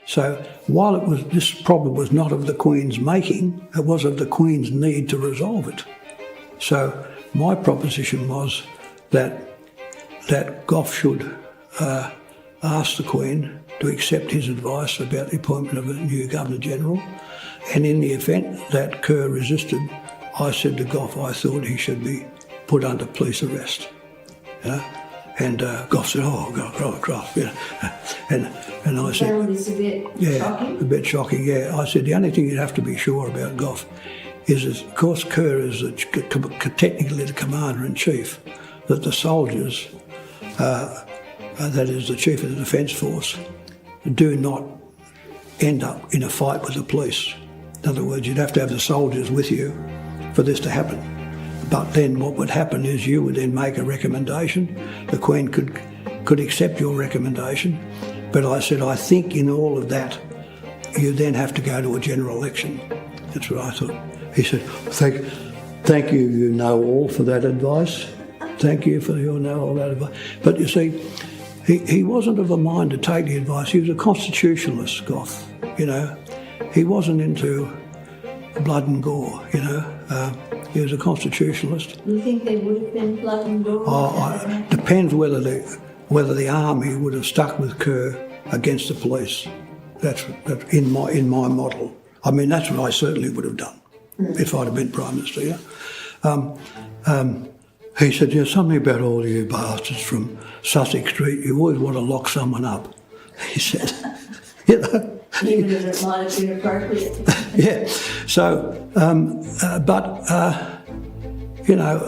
So while this problem was not of the Queen's making, it was of the Queen's need to resolve it. So my proposition was that Gough should ask the Queen to accept his advice about the appointment of a new Governor-General, and in the event that Kerr resisted, I said to Gough I thought he should be put under police arrest. And Gough said, "Oh, God," and I said, "Found this a bit shocking." A bit shocking. Yeah, I said the only thing you'd have to be sure about Gough is, of course, Kerr is technically the commander-in-chief, that the soldiers, that is the chief of the Defence Force, do not end up in a fight with the police. In other words, you'd have to have the soldiers with you for this to happen. But then what would happen is you would then make a recommendation. The Queen could accept your recommendation. But I said, I think in all of that, you then have to go to a general election. That's what I thought. He said, thank you, you know all, for that advice. Thank you for your know all that advice. But you see, he wasn't of a mind to take the advice. He was a constitutionalist, Gough, you know. He wasn't into blood and gore, you know. He was a constitutionalist. You think there would have been blood and gore? Depends whether the army would have stuck with Kerr against the police. That's in my model. I mean, that's what I certainly would have done if I'd have been Prime Minister. Yeah. He said, "There's something about all you bastards from Sussex Street. You always want to lock someone up." He said, you know. Even if it might have been appropriate. Yeah. So, you know,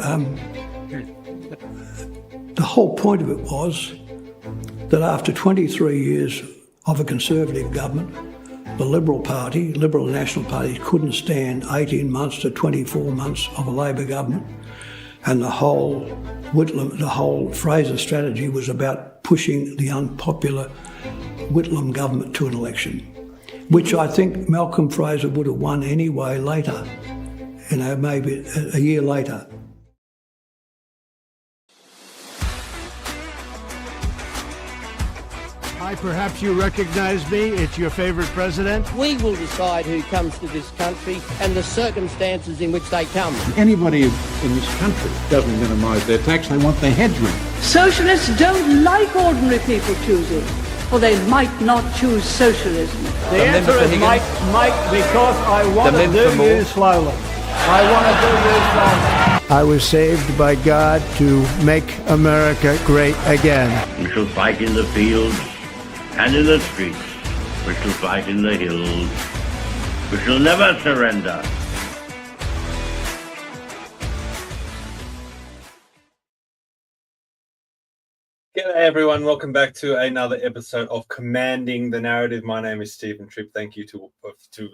the whole point of it was that after 23 years of a Conservative government, the Liberal National Party couldn't stand 18 months to 24 months of a Labor government, and the whole Fraser strategy was about pushing the unpopular Whitlam government to an election, which I think Malcolm Fraser would have won anyway later, you know, maybe a year later. Hi, perhaps you recognize me. It's your favorite president. We will decide who comes to this country and the circumstances in which they come. Anybody in this country doesn't minimise their tax. They want their heads ring. Socialists don't like ordinary people choosing, or they might not choose socialism. The answer is might, because I want to do you slowly. I was saved by God to make America great again. We shall fight in the fields and in the streets. We shall fight in the hills. We shall never surrender. G'day everyone, welcome back to another episode of Commanding the Narrative. My name is Stephen Tripp. Thank you to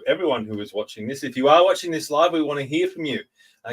everyone who is watching this. If you are watching this live, we want to hear from you.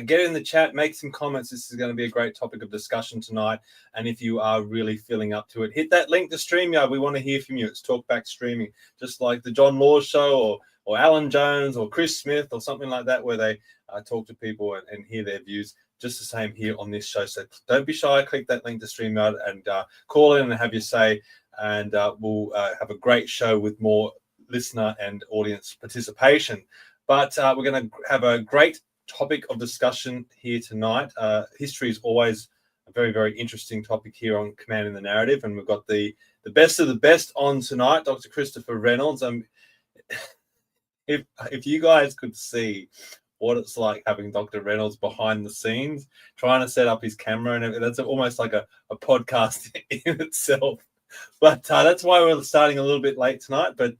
Get in the chat, make some comments. This is going to be a great topic of discussion tonight. And if you are really feeling up to it, hit that link to StreamYard. We want to hear from you. It's talkback streaming, just like the John Laws show or Alan Jones or Chris Smith or something like that, where they talk to people and hear their views. Just the same here on this show. So don't be shy. Click that link to StreamYard and call in and have your say. And we'll have a great show with more listener and audience participation. But we're going to have a great topic of discussion here tonight. History is always a very, very interesting topic here on Commanding the Narrative. And we've got the best of the best on tonight, Dr. Christoper Reynolds. If you guys could see what it's like having Dr. Reynolds behind the scenes, trying to set up his camera and everything. That's almost like a podcast in itself. But that's why we're starting a little bit late tonight. But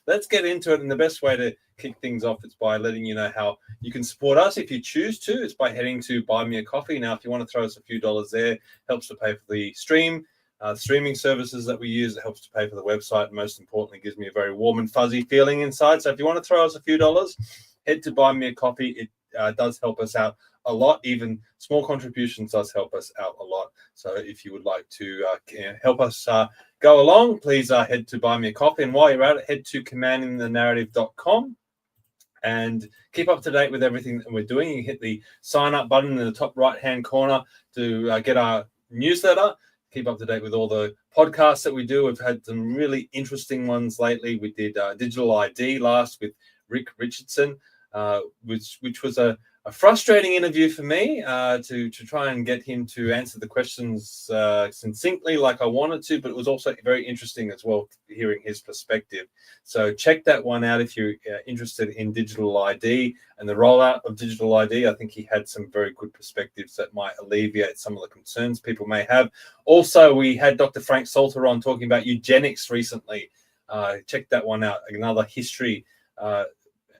let's get into it. And the best way to kick things off is by letting you know how you can support us if you choose to. It's by heading to Buy Me a Coffee. Now, if you want to throw us a few dollars there, helps to pay for the streaming services that we use. It helps to pay for the website. And most importantly, gives me a very warm and fuzzy feeling inside. So if you want to throw us a few dollars, head to Buy Me a Coffee. It does help us out a lot. Even small contributions does help us out a lot. So if you would like to help us go along, please head to Buy Me a Coffee. And while you're at it, head to commandingthenarrative.com and keep up to date with everything that we're doing. You can hit the sign up button in the top right-hand corner to get our newsletter. Keep up to date with all the podcasts that we do. We've had some really interesting ones lately. We did Digital ID last with Rick Richardson, which was a frustrating interview for me to try and get him to answer the questions succinctly like I wanted to, but it was also very interesting as well, hearing his perspective. So check that one out if you're interested in digital ID and the rollout of digital ID. I think he had some very good perspectives that might alleviate some of the concerns people may have. Also, we had Dr. Frank Salter on talking about eugenics recently. Check that one out, another history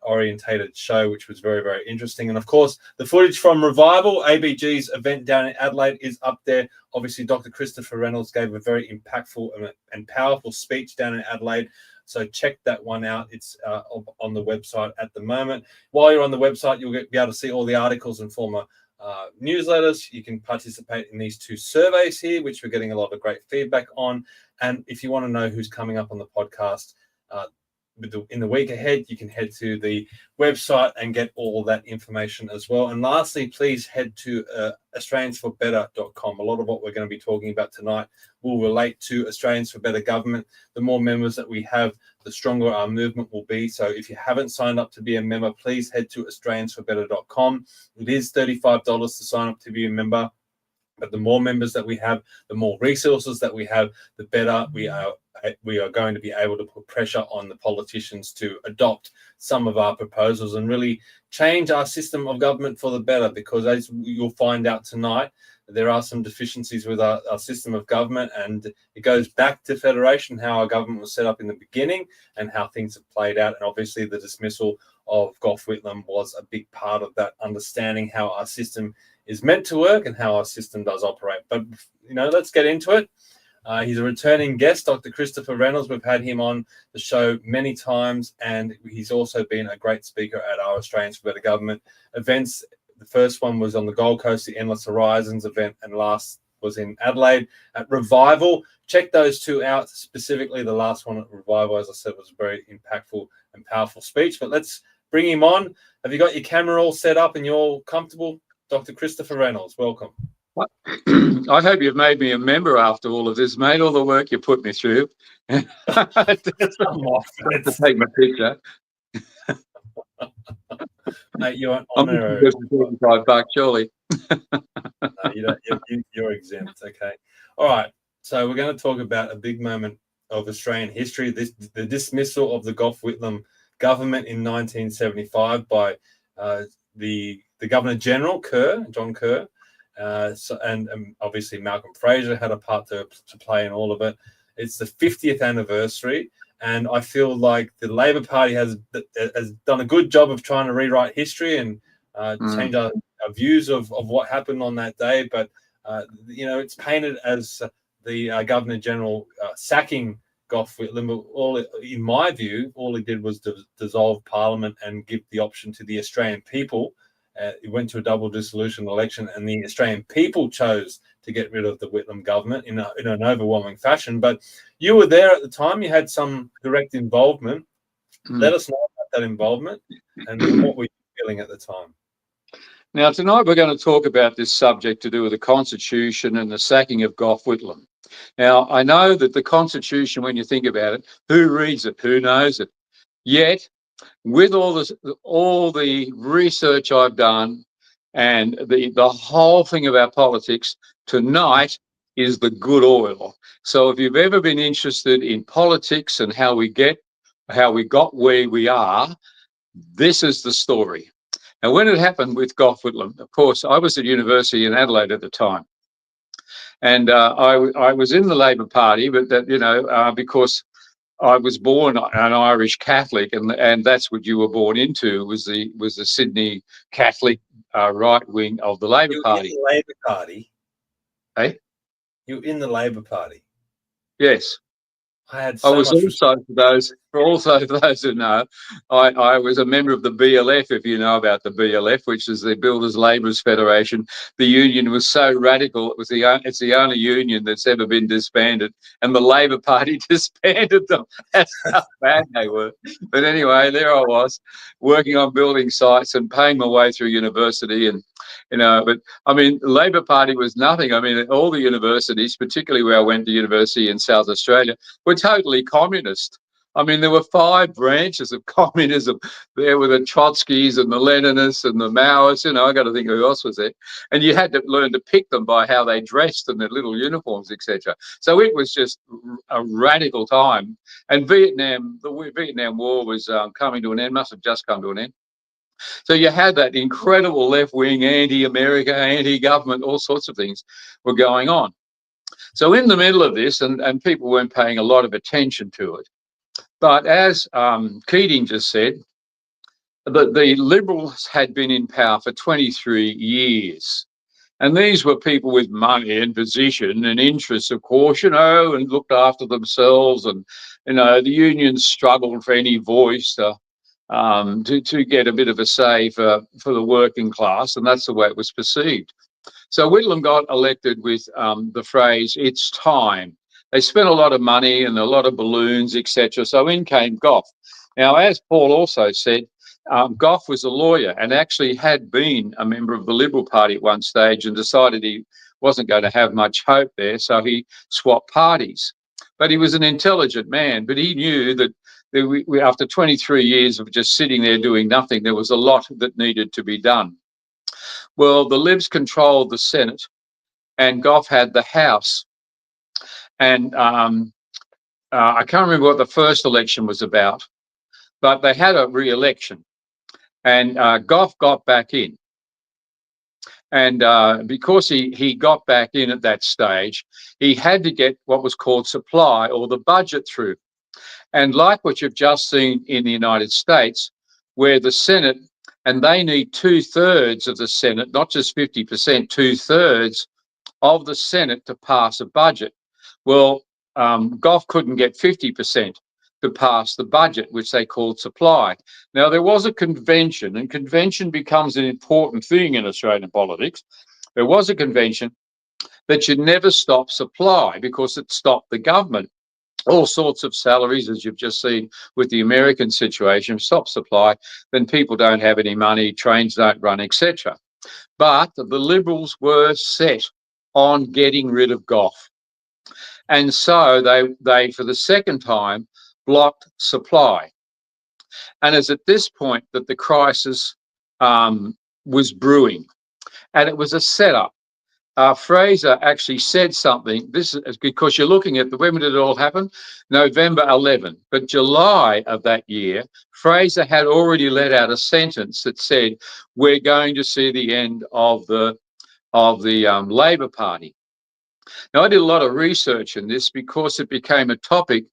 orientated show, which was very, very interesting. And of course, the footage from Revival, ABG's event down in Adelaide, is up there. Obviously, Dr. Christoper Reynolds gave a very impactful and powerful speech down in Adelaide. So check that one out. It's on the website at the moment. While you're on the website, you'll be able to see all the articles and former newsletters. You can participate in these 2 surveys here, which we're getting a lot of great feedback on. And if you want to know who's coming up on the podcast, in the week ahead, you can head to the website and get all that information as well. And lastly, please head to AustraliansForBetter.com. A lot of what we're going to be talking about tonight will relate to Australians for Better government. The more members that we have, the stronger our movement will be. So if you haven't signed up to be a member, please head to AustraliansForBetter.com. It is $35 to sign up to be a member. But the more members that we have, the more resources that we have, the better we are going to be able to put pressure on the politicians to adopt some of our proposals and really change our system of government for the better. Because as you'll find out tonight, there are some deficiencies with our system of government, and it goes back to federation, how our government was set up in the beginning and how things have played out. And obviously the dismissal of Gough Whitlam was a big part of that, understanding how our system is meant to work and how our system does operate. But, let's get into it. He's a returning guest, Dr. Christoper Reynolds. We've had him on the show many times, and he's also been a great speaker at our Australians for Better Government events. The first one was on the Gold Coast, the Endless Horizons event, and last was in Adelaide at Revival. Check those 2 out, specifically the last one at Revival, as I said, was a very impactful and powerful speech. But let's bring him on. Have you got your camera all set up and you're all comfortable? Dr. Christoper Reynolds, welcome. I hope you've made me a member after all of this, mate. All the work you put me through. To take my picture. Mate, you're an honorary. $35, surely. No, you're exempt. Okay. All right. So we're going to talk about a big moment of Australian history: the dismissal of the Gough Whitlam government in 1975 by the Governor-General John Kerr. And obviously Malcolm Fraser had a part to play in all of it. It's the 50th anniversary, and I feel like the Labor Party has done a good job of trying to rewrite history and change our views of what happened on that day. But it's painted as the Governor-General sacking Gough Whitlam. In my view, all he did was dissolve Parliament and give the option to the Australian people. It went to a double dissolution election, and the Australian people chose to get rid of the Whitlam government in an overwhelming fashion. But you were there at the time. You had some direct involvement. Let us know about that involvement and what were you feeling at the time. Now, tonight we're going to talk about this subject to do with the Constitution and the sacking of Gough Whitlam. Now, I know that the Constitution, when you think about it, who reads it? Who knows it? Yet, with all the research I've done and the whole thing about politics, tonight is the good oil. So if you've ever been interested in politics and how we got where we are, this is the story. And when it happened with Gough Whitlam, of course, I was at university in Adelaide at the time. And I was in the Labor Party, but that, because I was born an Irish Catholic, and that's what you were born into, was the Sydney Catholic right wing of the Labor Party. In the Labor Party? Hey? You're in the Labor Party? Yes. I was for also those who know, I was a member of the BLF, if you know about the BLF, which is the Builders Labourers Federation. The union was so radical, it's the only union that's ever been disbanded, and the Labor Party disbanded them. That's how bad they were. But anyway, there I was, working on building sites and paying my way through university, and but I mean, the Labor Party was nothing. I mean, all the universities, particularly where I went to university in South Australia, were totally communist. I mean, there were 5 branches of communism. There were the Trotskys and the Leninists and the Maoists. I got to think who else was there. And you had to learn to pick them by how they dressed and their little uniforms, etc. So it was just a radical time. And the Vietnam War was coming to an end, must have just come to an end. So you had that incredible left-wing, anti-America, anti-government, all sorts of things were going on. So in the middle of this, and people weren't paying a lot of attention to it, but as Keating just said, the Liberals had been in power for 23 years. And these were people with money and position and interests, of course, and looked after themselves. And, the unions struggled for any voice to get a bit of a say for the working class, and that's the way it was perceived. So Whitlam got elected with the phrase, "It's time." They spent a lot of money and a lot of balloons, etc. So in came Gough. Now, as Paul also said, Gough was a lawyer and actually had been a member of the Liberal Party at one stage and decided he wasn't going to have much hope there, so he swapped parties. But he was an intelligent man, but he knew that after 23 years of just sitting there doing nothing, there was a lot that needed to be done. Well, the Libs controlled the Senate and Gough had the House. And I can't remember what the first election was about, but they had a re-election and Gough got back in. And because he got back in at that stage, he had to get what was called supply or the budget through. And like what you've just seen in the United States, where the Senate, and they need 2/3 of the Senate, not just 50%, 2/3 of the Senate to pass a budget. Well, Gough couldn't get 50% to pass the budget, which they called supply. Now, there was a convention, and convention becomes an important thing in Australian politics. There was a convention that you never stop supply because it stopped the government. All sorts of salaries, as you've just seen with the American situation, stop supply, then people don't have any money, trains don't run, etc. But the Liberals were set on getting rid of Gough. And so they for the second time, blocked supply. And it's at this point that the crisis was brewing. And it was a setup. Fraser actually said something. This is because you're looking at when did it all happen? November 11. But July of that year, Fraser had already let out a sentence that said, "We're going to see the end of the Labor Party." Now, I did a lot of research in this because it became a topic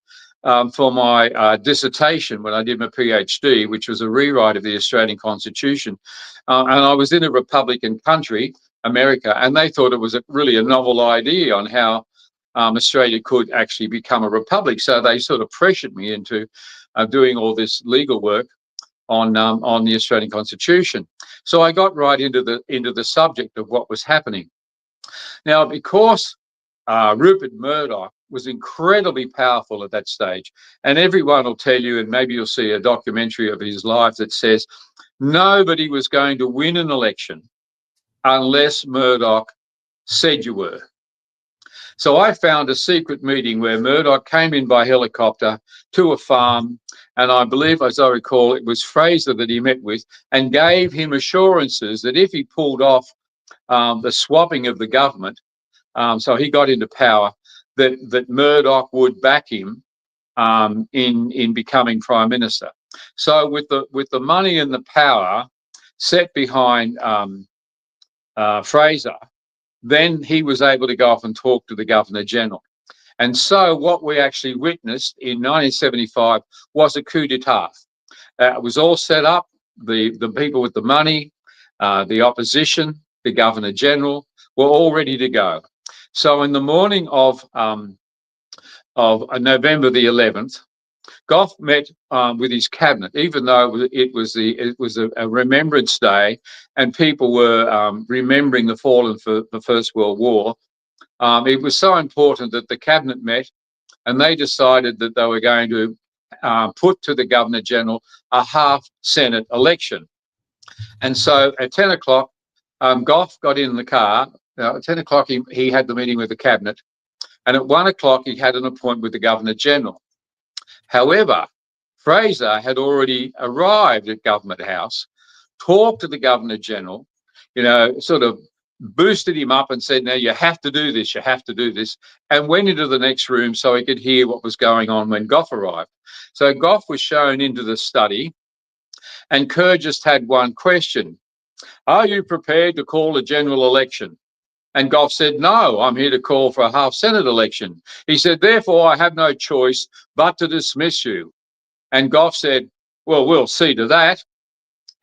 for my dissertation when I did my PhD, which was a rewrite of the Australian Constitution. And I was in a Republican country, America, and they thought it was really a novel idea on how Australia could actually become a republic. So they sort of pressured me into doing all this legal work on the Australian Constitution. So I got right into the subject of what was happening. Now, because Rupert Murdoch was incredibly powerful at that stage, and everyone will tell you, and maybe you'll see a documentary of his life that says nobody was going to win an election unless Murdoch said you were. So I found a secret meeting where Murdoch came in by helicopter to a farm, and I believe, as I recall, it was Fraser that he met with and gave him assurances that if he pulled off the swapping of the government, so he got into power, that Murdoch would back him in becoming Prime Minister. So with the money and the power set behind Fraser, then he was able to go off and talk to the Governor-General. And so what we actually witnessed in 1975 was a coup d'etat. It was all set up, the people with the money, the opposition, the Governor-General were all ready to go. So in the morning of November the 11th, Gough met with his cabinet, even though it was a Remembrance Day, and people were remembering the fallen for the First World War. It was so important that the cabinet met, and they decided that they were going to put to the Governor-General a half Senate election. And so at 10 o'clock, Gough got in the car. At 10 o'clock, he had the meeting with the cabinet, and at 1 o'clock, he had an appointment with the Governor-General. However, Fraser had already arrived at Government House, talked to the Governor-General, sort of boosted him up and said, now you have to do this, you have to do this, and went into the next room so he could hear what was going on when Gough arrived. So Gough was shown into the study, and Kerr just had one question. Are you prepared to call a general election? And Gough said, no, I'm here to call for a half Senate election. He said, therefore, I have no choice but to dismiss you. And Gough said, well, we'll see to that.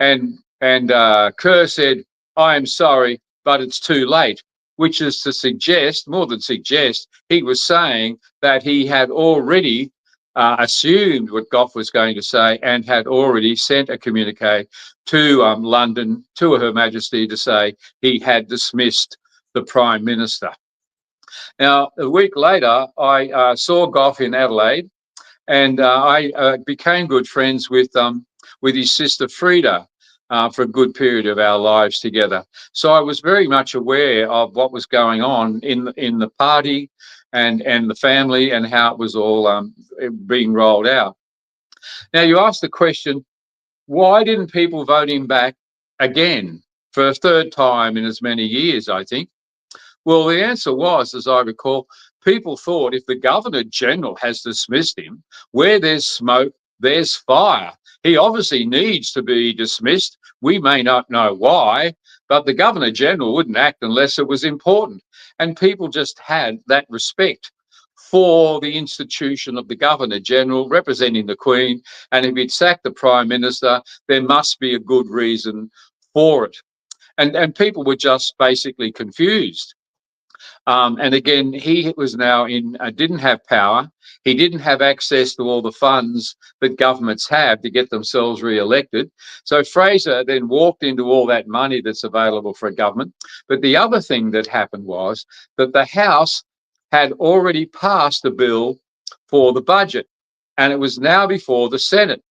And Kerr said, I am sorry, but it's too late, which is to suggest, more than suggest, he was saying that he had already assumed what Gough was going to say and had already sent a communique to London, to Her Majesty, to say he had dismissed the Prime Minister. Now, a week later, I saw Gough in Adelaide, and I became good friends with his sister Frida for a good period of our lives together. So I was very much aware of what was going on in the party and the family and how it was all being rolled out. Now, you asked the question, why didn't people vote him back again for a third time in as many years, I think? Well, the answer was, as I recall, people thought if the Governor-General has dismissed him, where there's smoke, there's fire. He obviously needs to be dismissed. We may not know why, but the Governor-General wouldn't act unless it was important. And people just had that respect for the institution of the Governor-General representing the Queen. And if he'd sacked the Prime Minister, there must be a good reason for it. And people were just basically confused. And again, he was now didn't have power. He didn't have access to all the funds that governments have to get themselves re-elected. So Fraser then walked into all that money that's available for a government. But the other thing that happened was that the House had already passed a bill for the budget, and it was now before the Senate.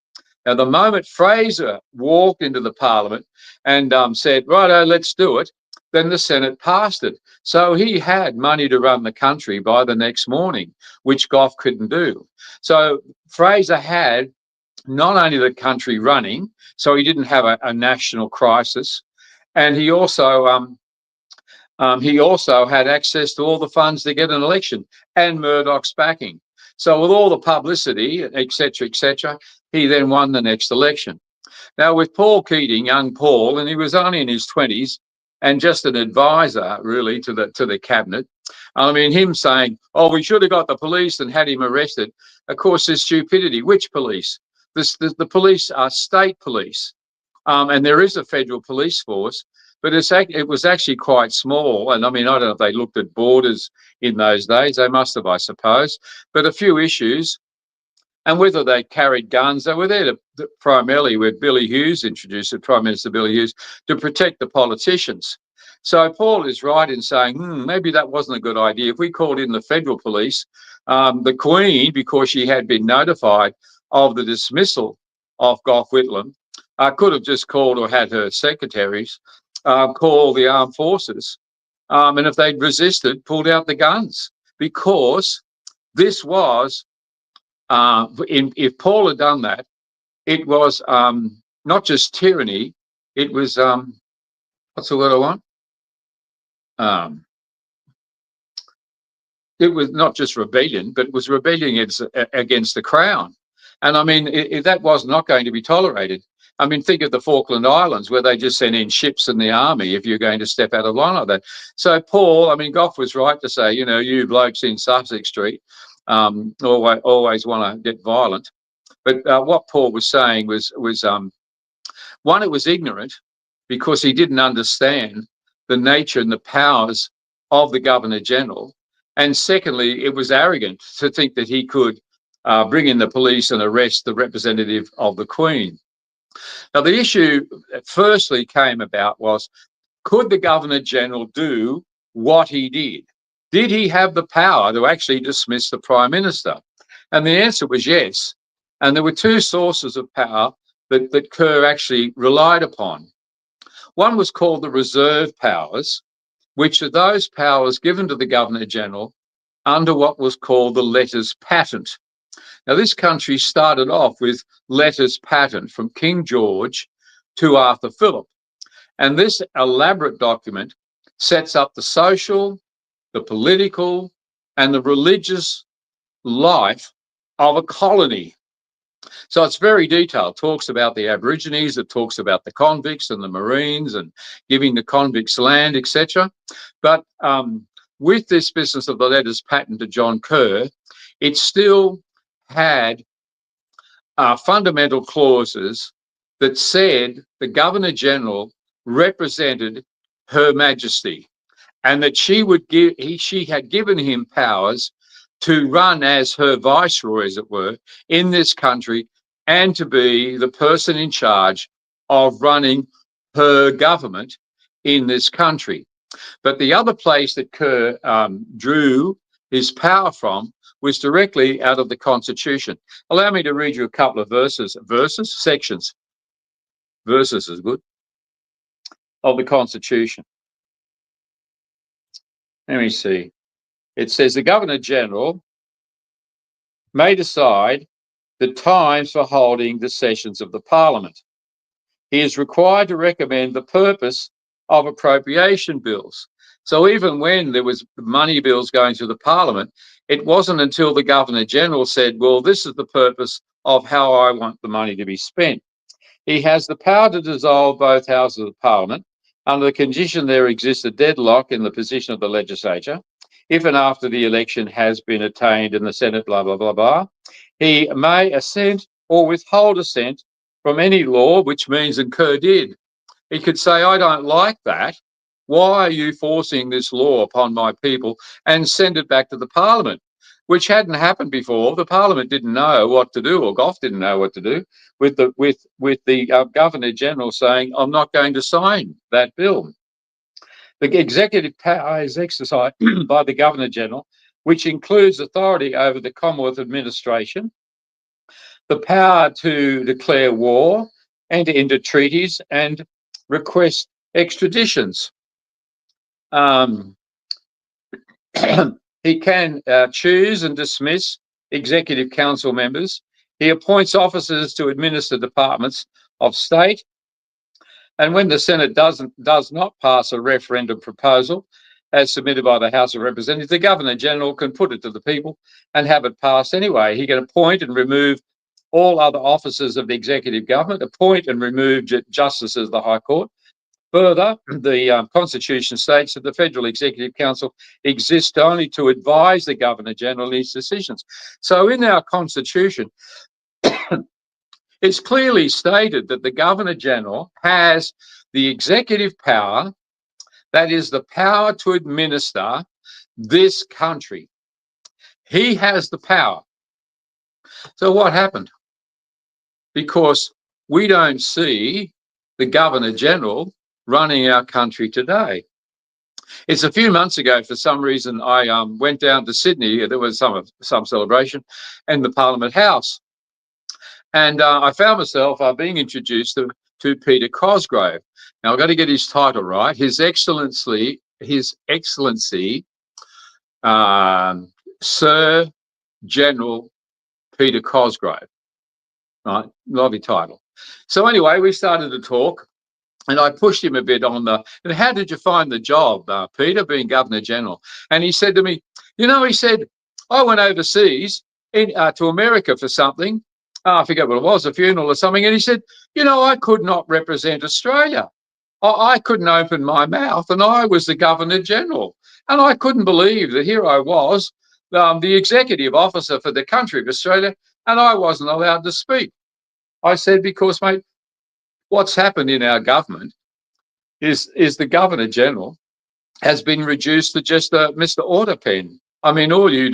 Now, the moment Fraser walked into the Parliament and said, righto, let's do it, then the Senate passed it. So he had money to run the country by the next morning, which Gough couldn't do. So Fraser had not only the country running, so he didn't have a national crisis, and he also had access to all the funds to get an election and Murdoch's backing. So with all the publicity, etc., he then won the next election. Now with Paul Keating, young Paul, and he was only in his 20s, and just an advisor really to the cabinet. I mean, him saying, oh, we should have got the police and had him arrested. Of course, there's stupidity. Which police? The police are state police. And there is a federal police force, but it was actually quite small. And I mean, I don't know if they looked at borders in those days. They must have, I suppose. But a few issues. And whether they carried guns, they were there primarily with Billy Hughes introduced it, Prime Minister Billy Hughes, to protect the politicians. So Paul is right in saying, maybe that wasn't a good idea. If we called in the federal police, the Queen, because she had been notified of the dismissal of Gough Whitlam, could have just called, or had her secretaries call the armed forces. And if they'd resisted, pulled out the guns, because this was, if Paul had done that, it was not just tyranny, it was, what's the word I want? It was not just rebellion, but it was rebellion against the Crown. And I mean, that was not going to be tolerated. I mean, think of the Falkland Islands, where they just sent in ships and the army if you're going to step out of line like that. So Paul, I mean, Gough was right to say, you blokes in Sussex Street, always want to get violent. But what Paul was saying was one, it was ignorant because he didn't understand the nature and the powers of the Governor-General. And secondly, it was arrogant to think that he could bring in the police and arrest the representative of the Queen. Now, the issue that firstly came about was, could the Governor-General do what he did? Did he have the power to actually dismiss the Prime Minister? And the answer was yes. And there were two sources of power that Kerr actually relied upon. One was called the reserve powers, which are those powers given to the Governor-General under what was called the letters patent. Now, this country started off with letters patent from King George to Arthur Phillip. And this elaborate document sets up the social, the political, and the religious life of a colony. So it's very detailed. It talks about the Aborigines, it talks about the convicts and the Marines and giving the convicts land, etc. But with this business of the letters patent to John Kerr, it still had fundamental clauses that said the Governor-General represented Her Majesty, and that she had given him powers to run as her viceroy, as it were, in this country, and to be the person in charge of running her government in this country. But the other place that Kerr drew his power from was directly out of the Constitution. Allow me to read you a couple of sections. Verses is good. Of the Constitution. Let me see. It says the Governor-General may decide the times for holding the sessions of the Parliament. He is required to recommend the purpose of appropriation bills. So even when there was money bills going to the Parliament, it wasn't until the Governor-General said, well, this is the purpose of how I want the money to be spent. He has the power to dissolve both houses of Parliament under the condition there exists a deadlock in the position of the legislature. If and after the election has been attained in the Senate, blah, blah, blah, blah, he may assent or withhold assent from any law, which means, and Kerr did, he could say, I don't like that. Why are you forcing this law upon my people? And send it back to the Parliament, which hadn't happened before. The Parliament didn't know what to do, or Gough didn't know what to do, with the Governor-General saying, I'm not going to sign that bill. The executive power is exercised by the Governor-General, which includes authority over the Commonwealth administration, the power to declare war, enter into treaties, and request extraditions. He can choose and dismiss executive council members. He appoints officers to administer departments of state. And when the Senate does not pass a referendum proposal as submitted by the House of Representatives, the Governor-General can put it to the people and have it passed anyway. He can appoint and remove all other officers of the executive government, appoint and remove justices of the High Court. Further, the Constitution states that the Federal Executive Council exists only to advise the Governor-General in his decisions. So in our Constitution, it's clearly stated that the Governor-General has the executive power, that is the power to administer this country. He has the power. So what happened? Because we don't see the Governor-General running our country today. It's a few months ago, for some reason, I went down to Sydney. There was some celebration in the Parliament House. And I found myself being introduced to Peter Cosgrove. Now, I've got to get his title right. His Excellency, Sir General Peter Cosgrove. Right, lovely title. So anyway, we started to talk, and I pushed him a bit on and how did you find the job, Peter, being Governor-General? And he said to me, he said, I went overseas to America for something. I forget what it was, a funeral or something. And he said, I could not represent Australia. I couldn't open my mouth, and I was the Governor-General. And I couldn't believe that here I was, the executive officer for the country of Australia, and I wasn't allowed to speak. I said, because, mate, what's happened in our government is the Governor-General has been reduced to just Mr. Order Pen. I mean, all you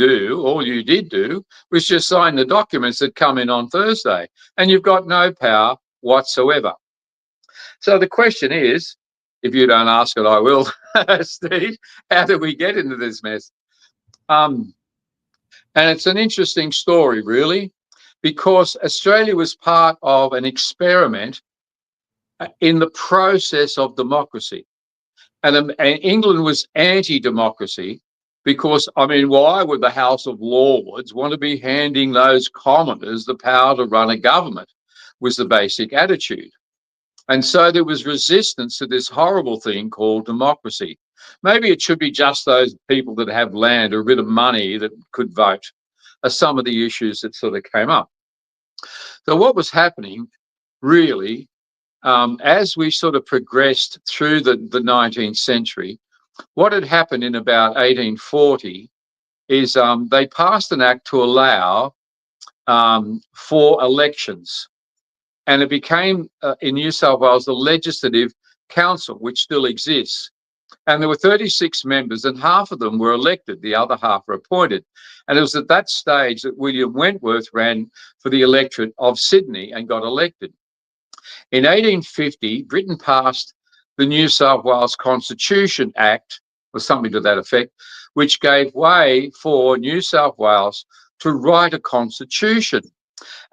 did do, was just sign the documents that come in on Thursday, and you've got no power whatsoever. So the question is, if you don't ask it, I will, Steve, how do we get into this mess? And it's an interesting story, really, because Australia was part of an experiment in the process of democracy. And England was anti-democracy because, I mean, why would the House of Lords want to be handing those commoners the power to run a government, was the basic attitude. And so there was resistance to this horrible thing called democracy. Maybe it should be just those people that have land or a bit of money that could vote, are some of the issues that sort of came up. So what was happening, really, as we sort of progressed through the 19th century, what had happened in about 1840 is they passed an act to allow for elections. And it became, in New South Wales, the Legislative Council, which still exists. And there were 36 members, and half of them were elected, the other half were appointed. And it was at that stage that William Wentworth ran for the electorate of Sydney and got elected. In 1850, Britain passed the New South Wales Constitution Act, or something to that effect, which gave way for New South Wales to write a constitution.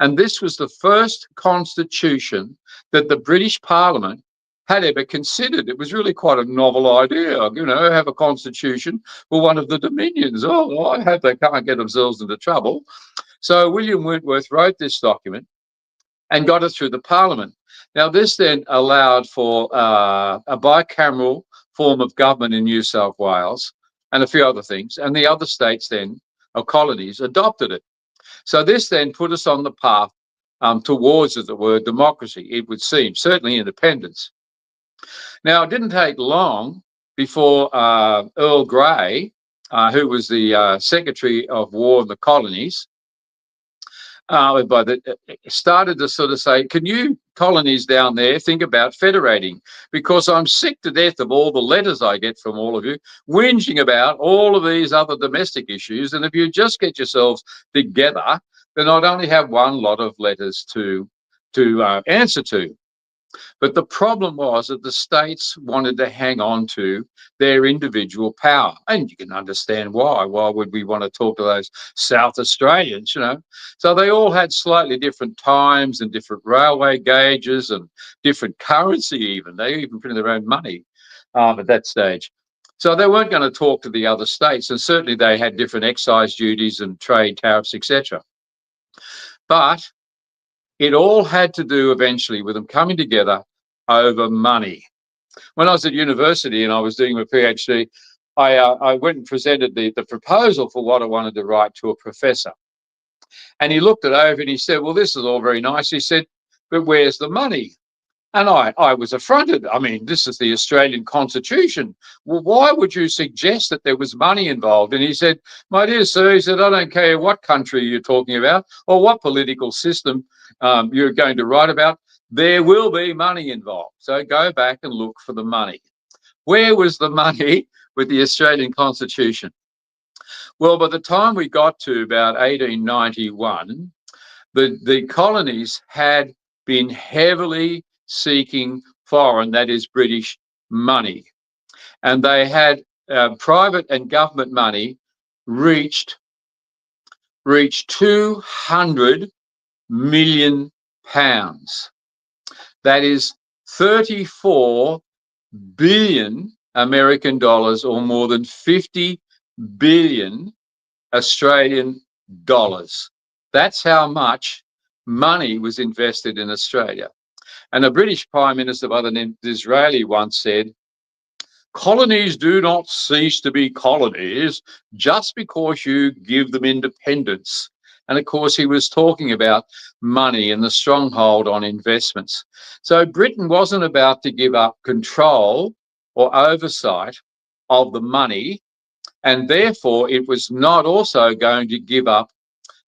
And this was the first constitution that the British Parliament had ever considered. It was really quite a novel idea, you know, have a constitution for one of the dominions. Oh, I hope they can't get themselves into trouble. So William Wentworth wrote this document and got it through the Parliament. Now, this then allowed for a bicameral form of government in New South Wales and a few other things. And the other states then, or colonies, adopted it. So this then put us on the path towards, as it were, democracy, it would seem, certainly independence. Now, it didn't take long before Earl Grey, who was the Secretary of War in the colonies, started to sort of say, can you colonies down there think about federating? Because I'm sick to death of all the letters I get from all of you whinging about all of these other domestic issues. And if you just get yourselves together, then I'd only have one lot of letters to answer to. But the problem was that the states wanted to hang on to their individual power. And you can understand why. Why would we want to talk to those South Australians, you know? So they all had slightly different times and different railway gauges and different currency even. They even printed their own money at that stage. So they weren't going to talk to the other states. And certainly they had different excise duties and trade tariffs, etc. But it all had to do eventually with them coming together over money. When I was at university and I was doing my PhD, I went and presented the proposal for what I wanted to write to a professor. And he looked it over and he said, well, this is all very nice. He said, but where's the money? And I was affronted. I mean, this is the Australian Constitution. Well, why would you suggest that there was money involved? And he said, my dear sir, he said, I don't care what country you're talking about or what political system you're going to write about. There will be money involved. So go back and look for the money. Where was the money with the Australian Constitution? Well, by the time we got to about 1891, the colonies had been heavily seeking foreign, that is British, money. And they had private and government money reached 200 million pounds. That is 34 billion American dollars, or more than 50 billion Australian dollars. That's how much money was invested in Australia. And a British Prime Minister by the name of Disraeli once said, colonies do not cease to be colonies just because you give them independence. And of course, he was talking about money and the stronghold on investments. So Britain wasn't about to give up control or oversight of the money, and therefore it was not also going to give up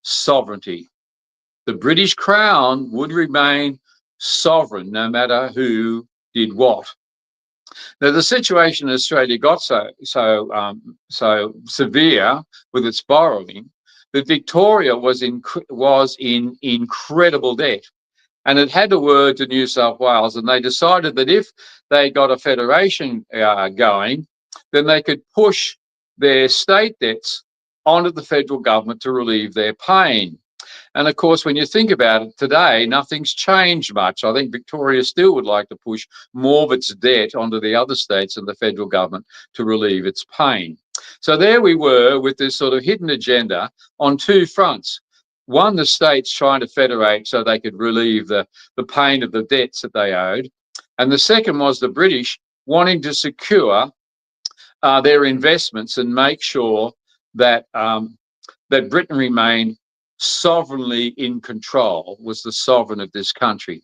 sovereignty. The British Crown would remain sovereign no matter who did what. Now, the situation in Australia got so severe with its borrowing that Victoria was in incredible debt, and it had to word to New South Wales, and they decided that if they got a federation going, then they could push their state debts onto the federal government to relieve their pain. And of course, when you think about it today, nothing's changed much. I think Victoria still would like to push more of its debt onto the other states and the federal government to relieve its pain. So there we were with this sort of hidden agenda on two fronts. One, the states trying to federate so they could relieve the pain of the debts that they owed. And the second was the British wanting to secure their investments and make sure that that Britain remained sovereignly in control, was the sovereign of this country.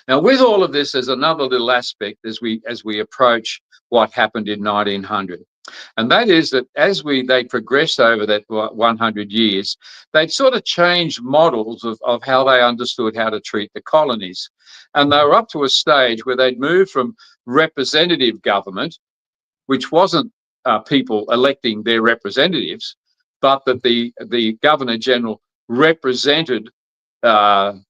Now, with all of this, there's another little aspect as we approach what happened in 1900. And that is that as they progressed over that 100 years, they'd sort of changed models of how they understood how to treat the colonies. And they were up to a stage where they'd moved from representative government, which wasn't people electing their representatives, but that the Governor-General represented the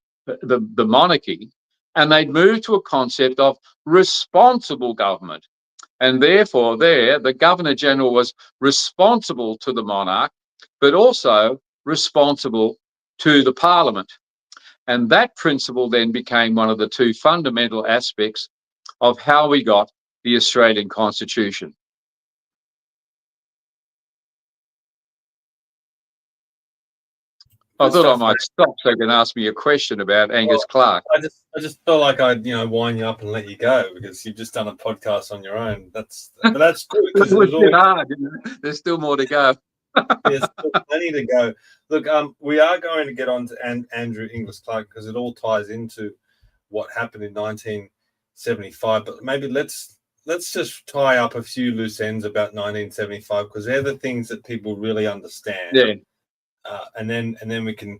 monarchy, and they'd moved to a concept of responsible government. And therefore the Governor-General was responsible to the monarch, but also responsible to the Parliament. And that principle then became one of the two fundamental aspects of how we got the Australian Constitution. I thought I might stop so you can ask me a question about Angus Clark. I just felt like I'd wind you up and let you go because you've just done a podcast on your own. But that's good. It was always hard. There's still more to go. There's still plenty to go. Look, we are going to get on to Andrew Inglis Clark because it all ties into what happened in 1975. But maybe let's just tie up a few loose ends about 1975 because they're the things that people really understand. Yeah. And then we can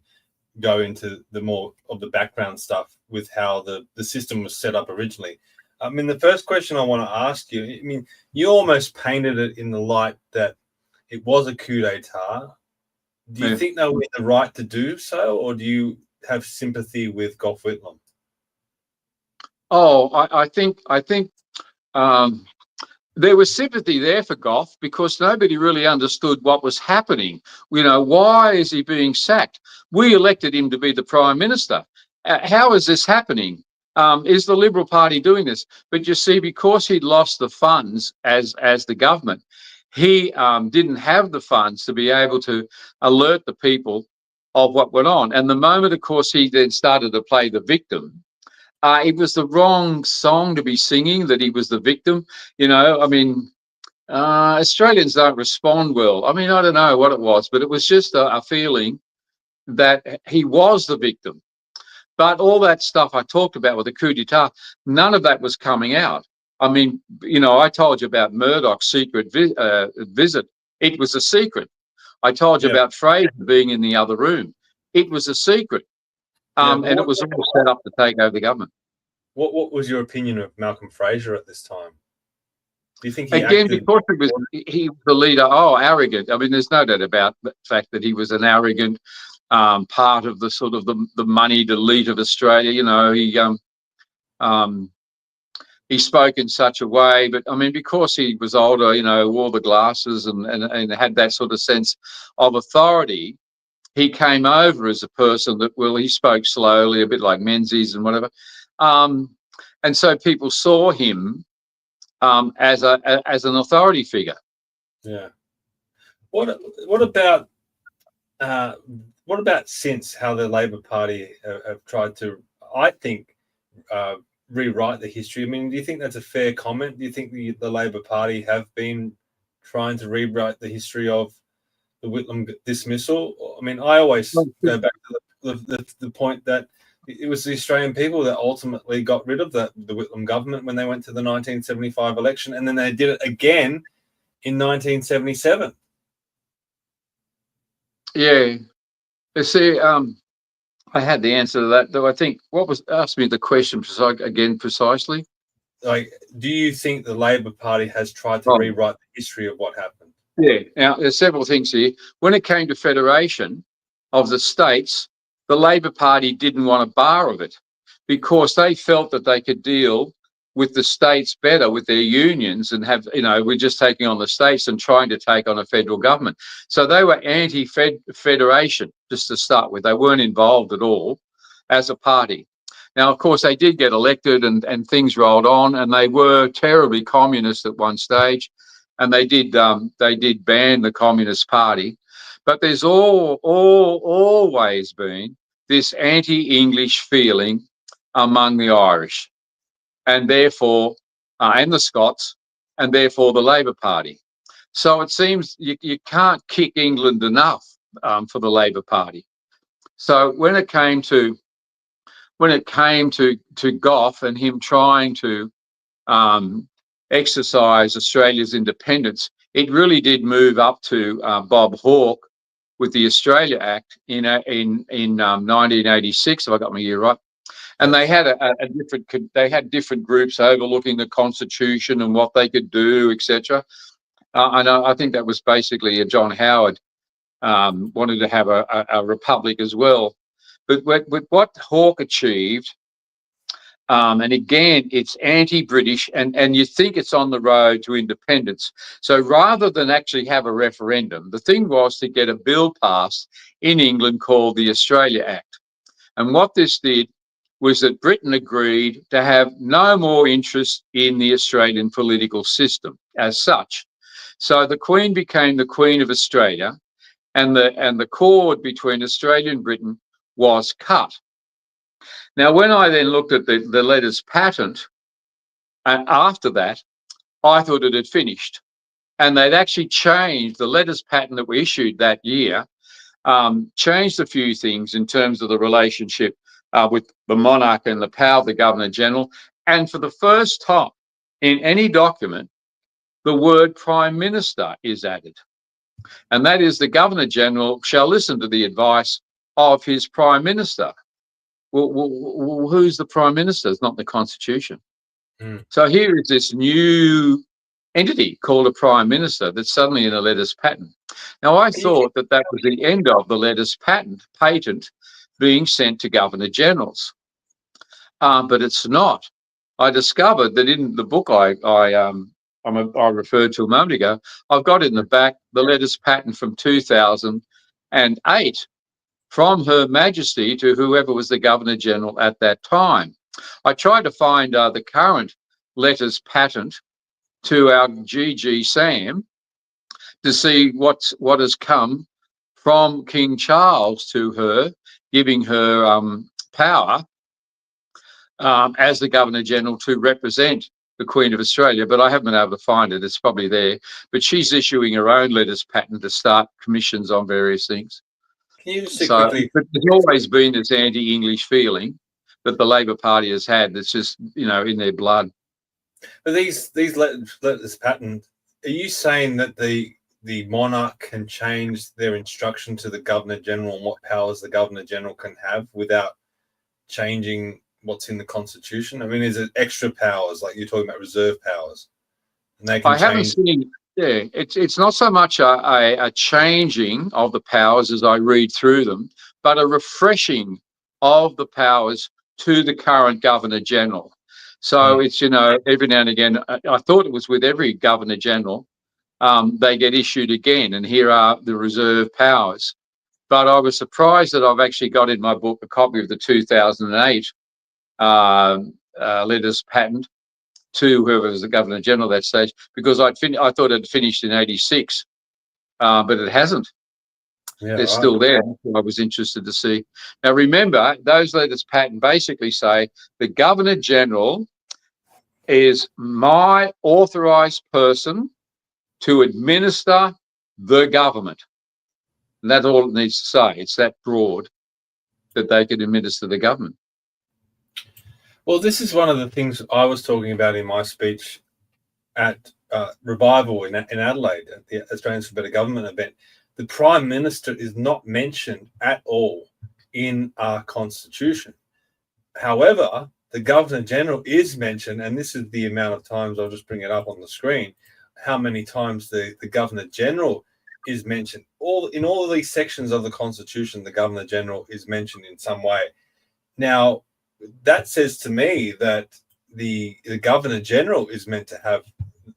go into the more of the background stuff with how the system was set up originally. I mean, the first question I want to ask you, I mean, you almost painted it in the light that it was a coup d'etat. Do you think they were in the right to do so, or do you have sympathy with Gough Whitlam? Oh, I think there was sympathy there for Gough because nobody really understood what was happening. Why is he being sacked? We elected him to be the Prime Minister. How is this happening? Is the Liberal Party doing this? But you see, because he'd lost the funds as the government, he didn't have the funds to be able to alert the people of what went on. And the moment, of course, he then started to play the victim, it was the wrong song to be singing, that he was the victim. Australians don't respond well. I mean, I don't know what it was, but it was just a feeling that he was the victim. But all that stuff I talked about with the coup d'etat, none of that was coming out. I mean, I told you about Murdoch's secret visit. It was a secret. I told you about Fraser being in the other room. It was a secret. And it was all set up to take over the government. What was your opinion of Malcolm Fraser at this time? Do you think because he was the leader? Oh, arrogant. I mean, there's no doubt about the fact that he was an arrogant part of the sort of the moneyed elite of Australia. He spoke in such a way, but I mean, because he was older, wore the glasses and had that sort of sense of authority, he came over as a person that, he spoke slowly, a bit like Menzies and whatever. And so people saw him as an authority figure. Yeah. What about since how the Labor Party have tried to, I think, rewrite the history? I mean, do you think that's a fair comment? Do you think the Labor Party have been trying to rewrite the history of the Whitlam dismissal? I mean, I always go back to the point that it was the Australian people that ultimately got rid of the Whitlam government when they went to the 1975 election, and then they did it again in 1977. Yeah. You see, I had the answer to that, though. I think ask me the question precisely. like, do you think the Labor Party has tried to rewrite the history of what happened? Yeah. Now, there's several things here. When it came to federation of the states, the Labor Party didn't want a bar of it because they felt that they could deal with the states better with their unions and have, we're just taking on the states and trying to take on a federal government. So they were anti-federation just to start with. They weren't involved at all as a party. Now, of course, they did get elected and things rolled on, and they were terribly communist at one stage, and they did ban the Communist Party. But there's always been this anti-English feeling among the Irish, and therefore, and the Scots, and therefore the Labor Party. So it seems you can't kick England enough for the Labor Party. So when it came to Gough and him trying to exercise Australia's independence, it really did move up to Bob Hawke with the Australia Act in 1986, if I got my year right. And they had different groups overlooking the Constitution and what they could do, etc. And I think that was basically John Howard wanted to have a republic as well. But with what Hawke achieved, and again, it's anti-British, and you think it's on the road to independence. So rather than actually have a referendum, the thing was to get a bill passed in England called the Australia Act. And what this did was that Britain agreed to have no more interest in the Australian political system as such. So the Queen became the Queen of Australia, and the cord between Australia and Britain was cut. Now, when I then looked at the letters patent, and after that, I thought it had finished. And they'd actually changed the letters patent that we issued that year, changed a few things in terms of the relationship with the monarch and the power of the Governor-General. And for the first time in any document, the word Prime Minister is added. And that is, the Governor-General shall listen to the advice of his Prime Minister. Well, who's the Prime Minister? It's not the Constitution. So here is this new entity called a Prime Minister that's suddenly in a letters patent. Now, I thought that was the end of the letters patent being sent to Governor-Generals, but it's not. I discovered that in the book I referred to a moment ago, I've got in the back the letters patent from 2008 from Her Majesty to whoever was the Governor-General at that time. I tried to find the current letters patent to our GG Sam to see what has come from King Charles to her, giving her power as the Governor-General to represent the Queen of Australia, but I haven't been able to find it. It's probably there. But she's issuing her own letters patent to start commissions on various things. Can you just quickly... But there's always been this anti-English feeling that the Labor Party has had that's just, in their blood. But these letters patent, are you saying that the monarch can change their instruction to the Governor-General and what powers the Governor-General can have without changing what's in the Constitution? I mean, is it extra powers, like you're talking about reserve powers? And they can haven't seen... Yeah, it's not so much a changing of the powers as I read through them, but a refreshing of the powers to the current Governor-General. So it's, every now and again, I thought it was with every Governor-General, they get issued again, and here are the reserve powers. But I was surprised that I've actually got in my book a copy of the 2008 letters patent to whoever was the Governor-General at that stage, because I thought it had finished in 86, but it hasn't. Yeah, they're still there. I was interested to see. Now, remember, those letters patent basically say the Governor-General is my authorised person to administer the government. And that's all it needs to say. It's that broad that they can administer the government. Well, this is one of the things I was talking about in my speech at Revival in Adelaide, at the Australians for Better Government event. The Prime Minister is not mentioned at all in our Constitution. However, the Governor-General is mentioned, and this is the amount of times, I'll just bring it up on the screen, how many times the Governor-General is mentioned. In all of these sections of the Constitution, the Governor-General is mentioned in some way. Now, that says to me that the Governor-General is meant to have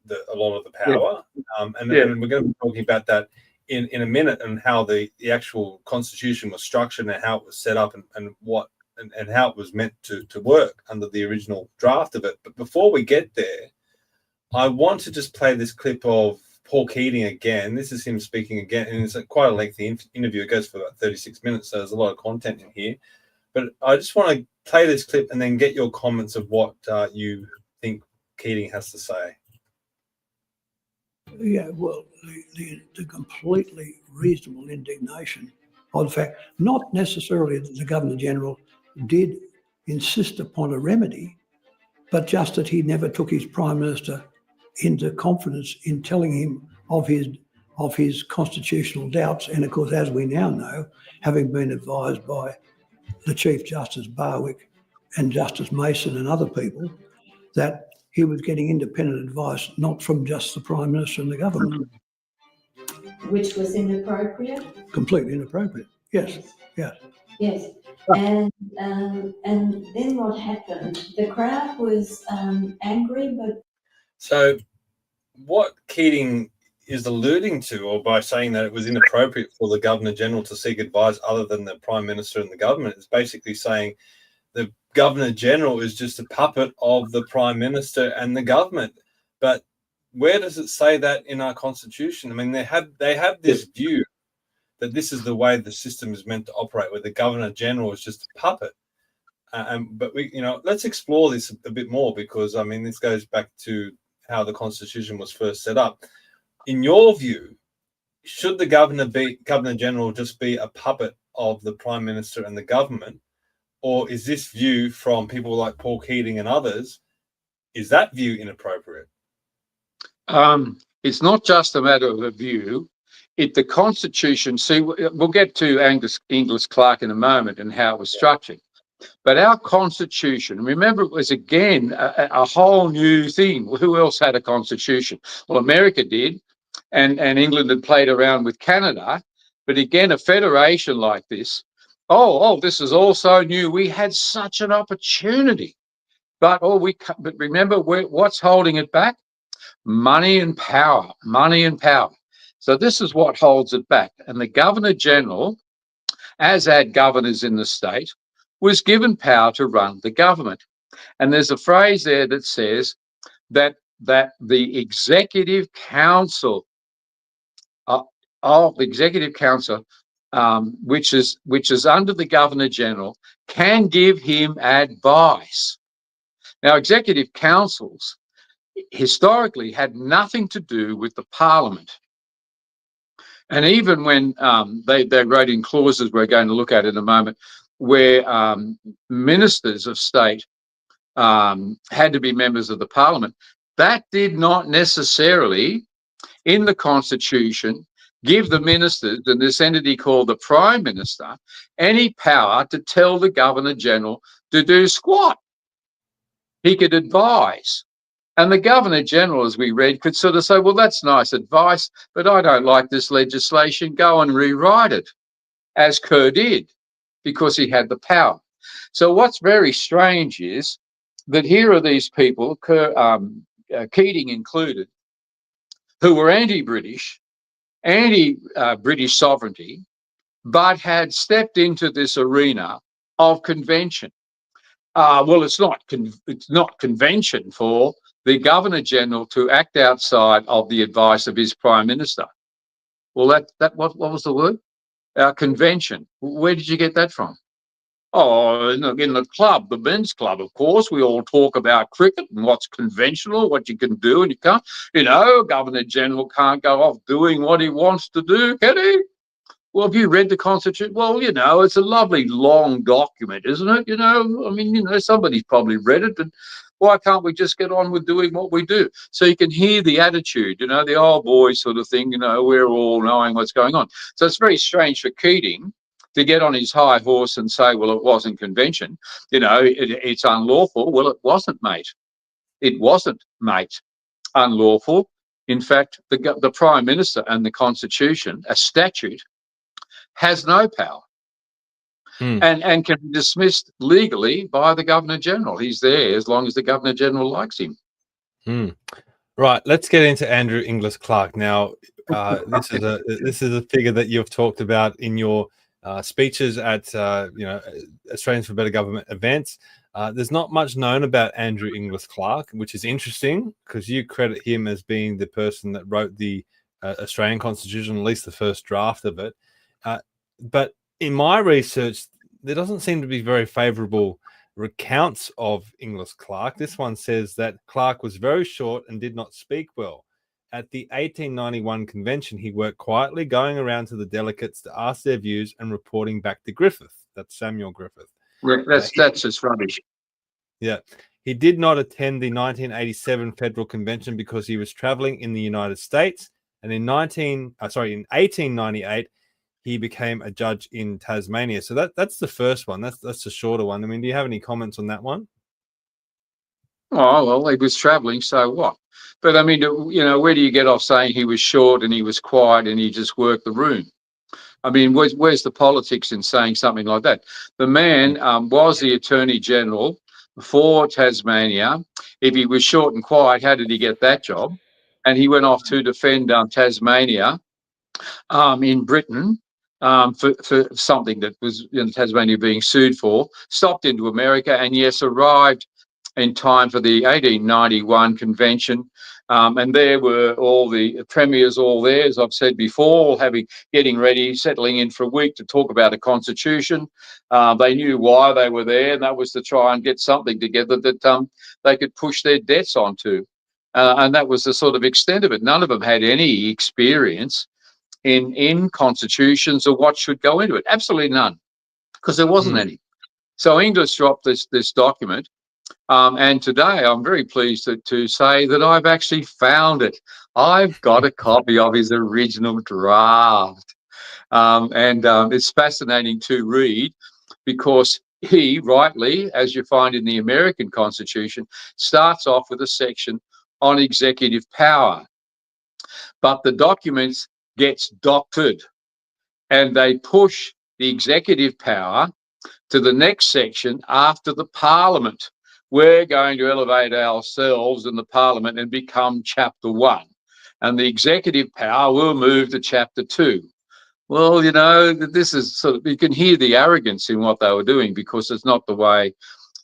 a lot of the power. And we're going to be talking about that in a minute, and how the actual Constitution was structured and how it was set up, and how it was meant to work under the original draft of it. But before we get there, I want to just play this clip of Paul Keating again. This is him speaking again, and it's quite a lengthy interview. It goes for about 36 minutes, so there's a lot of content in here. But I just want to play this clip and then get your comments of what you think Keating has to say. Yeah, well, the completely reasonable indignation of the fact, not necessarily that the Governor-General did insist upon a remedy, but just that he never took his Prime Minister into confidence in telling him of his constitutional doubts. And of course, as we now know, having been advised by the Chief Justice Barwick and Justice Mason and other people, that he was getting independent advice, not from just the Prime Minister and the government. Which was inappropriate? Completely inappropriate. Yes. Yes. And then what happened? The crowd was angry, but... So what Keating is alluding to, or by saying that it was inappropriate for the Governor-General to seek advice other than the Prime Minister and the government, is basically saying the Governor-General is just a puppet of the Prime Minister and the government. But where does it say that in our Constitution? I mean, they have this view that this is the way the system is meant to operate, where the Governor-General is just a puppet. But let's explore this a bit more, because I mean, this goes back to how the Constitution was first set up. In your view, should the Governor-General just be a puppet of the Prime Minister and the government? Or is this view from people like Paul Keating and others, is that view inappropriate? It's not just a matter of a view. The Constitution, see, we'll get to Inglis Clark in a moment and how it was structured. But our Constitution, remember, it was again a whole new thing. Who else had a Constitution? Well, America did, and England had played around with Canada. But again, a federation like this, this is all so new. We had such an opportunity, but remember, what's holding it back? Money and power. So this is what holds it back. And the Governor-General, as had governors in the state, was given power to run the government. And there's a phrase there that says that the Executive Council which is under the Governor-General, can give him advice. Now, executive councils historically had nothing to do with the Parliament. And even when they wrote in clauses we're going to look at in a moment, where ministers of state had to be members of the Parliament, that did not necessarily, in the Constitution, give the ministers and this entity called the Prime Minister any power to tell the Governor-General to do squat. He could advise. And the Governor-General, as we read, could sort of say, well, that's nice advice, but I don't like this legislation. Go and rewrite it, as Kerr did, because he had the power. So what's very strange is that here are these people, Keating included, who were anti-British, anti-British sovereignty, but had stepped into this arena of convention. It's not convention for the Governor-General to act outside of the advice of his Prime Minister. Well, what was the word? Convention. Where did you get that from? Oh, in the club, the men's club, of course, we all talk about cricket and what's conventional, what you can do and you can't. Governor-General can't go off doing what he wants to do, can he? Well, have you read the Constitution? Well, it's a lovely long document, isn't it? Somebody's probably read it, and why can't we just get on with doing what we do? So you can hear the attitude, the old boy sort of thing, we're all knowing what's going on. So it's very strange for Keating to get on his high horse and say, well, it wasn't convention, it's unlawful. Well, it wasn't, mate. It wasn't, mate, unlawful. In fact, the Prime Minister and the Constitution, a statute, has no power and can be dismissed legally by the Governor-General. He's there as long as the Governor-General likes him. Right, let's get into Andrew Inglis Clark. Now, this is a figure that you've talked about in your speeches at Australians for Better Government events. There's not much known about Andrew Inglis Clark, which is interesting because you credit him as being the person that wrote the Australian Constitution, at least the first draft of it. But in my research, there doesn't seem to be very favourable recounts of Inglis Clark. This one says that Clark was very short and did not speak well. At the 1891 convention, he worked quietly, going around to the delegates to ask their views and reporting back to Griffith. That's Samuel Griffith. That's just rubbish. Yeah. He did not attend the 1987 federal convention because he was traveling in the United States. And in 1898, he became a judge in Tasmania. So that's the first one. That's the shorter one. I mean, do you have any comments on that one? Oh, well, he was traveling, so what? But I mean, where do you get off saying he was short and he was quiet and he just worked the room? I mean, where's the politics in saying something like that? The man was the Attorney General for Tasmania. If he was short and quiet, how did he get that job? And he went off to defend Tasmania in Britain for something that was Tasmania being sued for, stopped into America and, yes, arrived in time for the 1891 convention. And there were all the premiers all there, as I've said before, getting ready, settling in for a week to talk about a constitution. They knew why they were there, and that was to try and get something together that they could push their debts onto. And that was the sort of extent of it. None of them had any experience in constitutions or what should go into it. Absolutely none, because there wasn't any. So Inglis dropped this document. And today I'm very pleased to say that I've actually found it. I've got a copy of his original draft. And it's fascinating to read because he rightly, as you find in the American Constitution, starts off with a section on executive power. But the document gets doctored and they push the executive power to the next section after the Parliament. We're going to elevate ourselves in the Parliament and become Chapter 1. And the executive power will move to Chapter 2. Well, this is sort of, you can hear the arrogance in what they were doing because it's not the way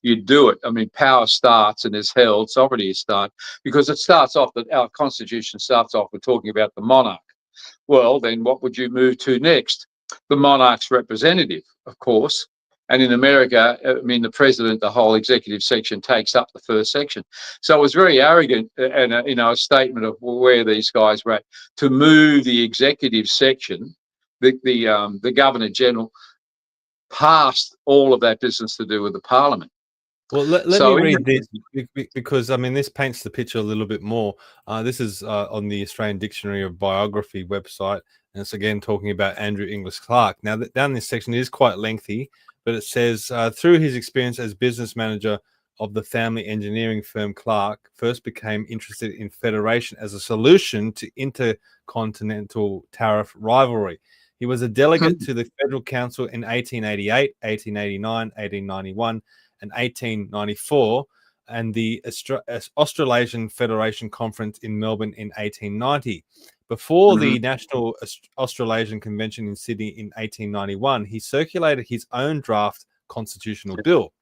you do it. I mean, power starts and is held, sovereignty is start, because it starts off, that our Constitution starts off with talking about the monarch. Well, then what would you move to next? The monarch's representative, of course. And in America, I mean, the president, the whole executive section takes up the first section. So it was very arrogant and a statement of where these guys were at to move the executive section, the Governor-General, past all of that business to do with the Parliament. Well, let me read this because, I mean, this paints the picture a little bit more. This is on the Australian Dictionary of Biography website, and it's again talking about Andrew Inglis Clark. Now, down this section is quite lengthy, but it says, through his experience as business manager of the family engineering firm, Clark first became interested in federation as a solution to intercontinental tariff rivalry. He was a delegate to the Federal Council in 1888, 1889, 1891, and 1894, and the Australasian Federation Conference in Melbourne in 1890. Before the National Australasian Convention in Sydney in 1891, he circulated his own draft constitutional bill.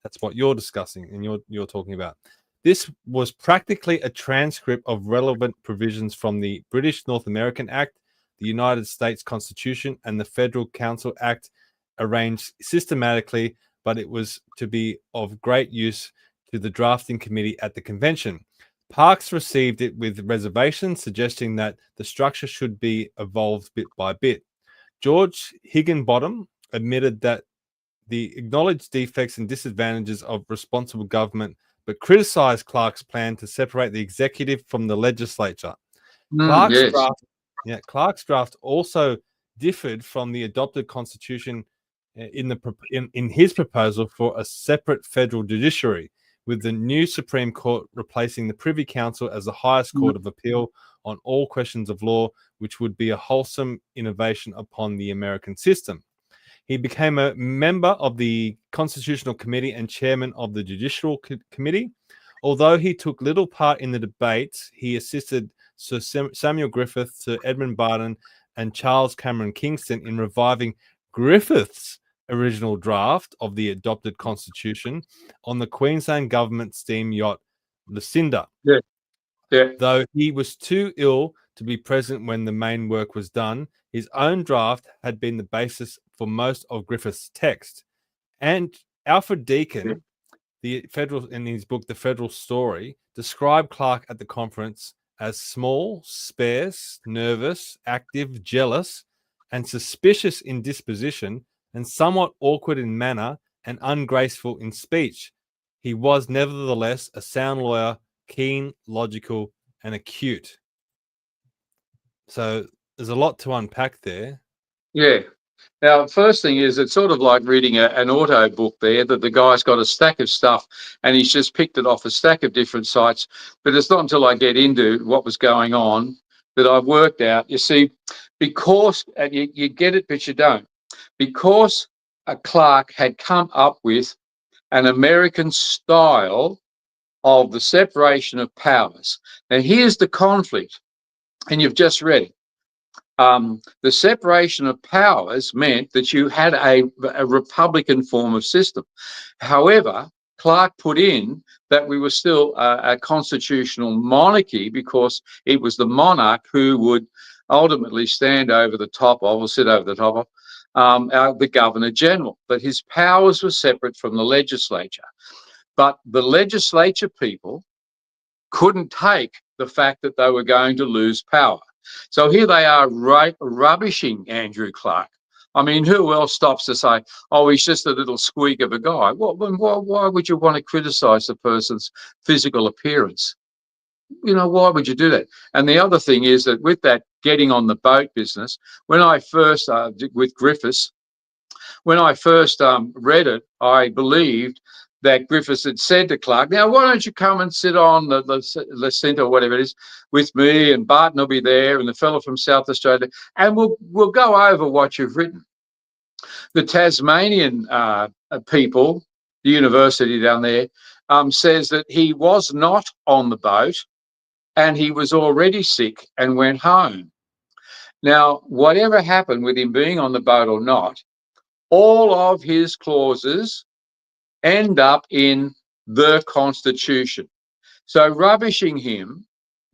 That's what you're discussing and you're talking about. This was practically a transcript of relevant provisions from the British North American Act, the United States Constitution, and the Federal Council Act, arranged systematically, but it was to be of great use to the drafting committee at the convention. Parkes received it with reservations, suggesting that the structure should be evolved bit by bit. George Higginbottom admitted that the acknowledged defects and disadvantages of responsible government, but criticised Clark's plan to separate the executive from the legislature. Clark's draft also differed from the adopted constitution in his proposal for a separate federal judiciary, with the new Supreme Court replacing the Privy Council as the highest court of appeal on all questions of law, which would be a wholesome innovation upon the American system. He became a member of the Constitutional Committee and chairman of the Judicial Committee. Although he took little part in the debates, he assisted Sir Samuel Griffith, Sir Edmund Barton, and Charles Cameron Kingston in reviving Griffith's original draft of the adopted constitution on the Queensland government steam yacht Lucinda. Though he was too ill to be present when the main work was done, his own draft had been the basis for most of Griffith's text. And Alfred Deakin, in his book The Federal Story, described Clark at the conference as small, sparse, nervous, active, jealous, and suspicious in disposition, and somewhat awkward in manner and ungraceful in speech. He was nevertheless a sound lawyer, keen, logical, and acute. So there's a lot to unpack there. Yeah. Now, first thing is, it's sort of like reading an auto book there, that the guy's got a stack of stuff and he's just picked it off a stack of different sites. But it's not until I get into what was going on that I've worked out, you see, because, and you get it, but you don't, because Clark had come up with an American style of the separation of powers. Now, here's the conflict, and you've just read it. The separation of powers meant that you had a republican form of system. However, Clark put in that we were still a constitutional monarchy, because it was the monarch who would ultimately stand over the top of, or sit over the top of, the Governor-General. But his powers were separate from the legislature. But the legislature people couldn't take the fact that they were going to lose power. So here they are rubbishing Andrew Clark. I mean, who else stops to say, oh, he's just a little squeak of a guy? Well, why would you want to criticise the person's physical appearance? You know, why would you do that? And the other thing is that with that getting on the boat business, when I first, with Griffiths, when I first read it, I believed that Griffiths had said to Clark, now, why don't you come and sit on the centre or whatever it is with me, and Barton will be there, and the fellow from South Australia, and we'll go over what you've written. The Tasmanian people, the university down there, says that he was not on the boat and he was already sick and went home. Now, whatever happened with him being on the boat or not, all of his clauses end up in the Constitution. So rubbishing him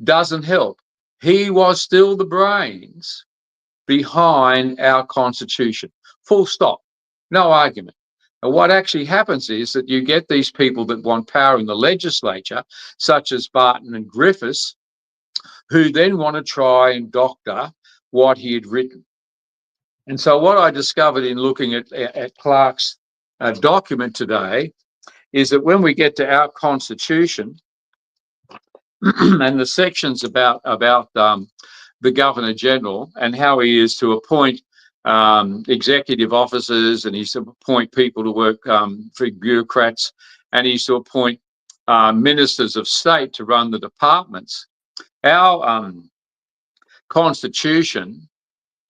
doesn't help. He was still the brains behind our Constitution. Full stop. No argument. And what actually happens is that you get these people that want power in the legislature, such as Barton and Griffiths, who then want to try and doctor what he had written. And so what I discovered in looking at Clark's document today is that when we get to our Constitution and the sections about the Governor-General and how he is to appoint executive officers, and he's to appoint people to work for bureaucrats, and he's to appoint ministers of state to run the departments. Our Constitution,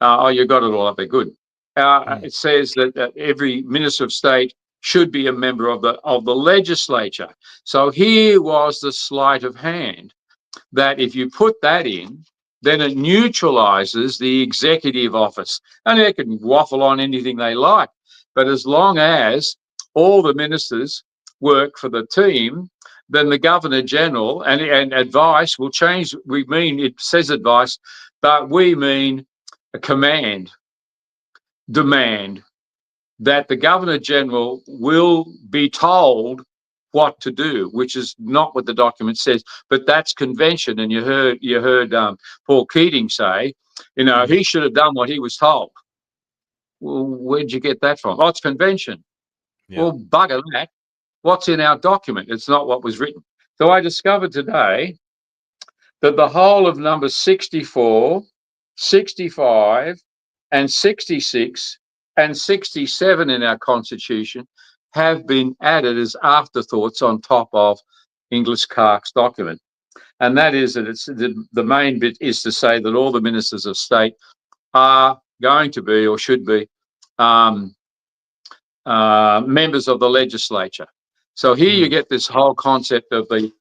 oh, you got it all up there, good. It says that every minister of state should be a member of the legislature. So here was the sleight of hand, that if you put that in, then it neutralizes the executive office. And they can waffle on anything they like, but as long as all the ministers work for the team, then the Governor-General and advice will change. We mean, it says advice, but we mean a command, demand, that the Governor-General will be told what to do, which is not what the document says, but that's convention. And you heard Paul Keating say, you know, he should have done what he was told. Well, where'd you get that from? Oh, it's convention. Yeah. Well, bugger that. What's in our document? It's not what was written. So I discovered today that the whole of numbers 64, 65, and 66 and 67 in our Constitution have been added as afterthoughts on top of Inglis Clark's document. And that is that it's the main bit is to say that all the ministers of state are going to be or should be members of the legislature. So here you get this whole concept of the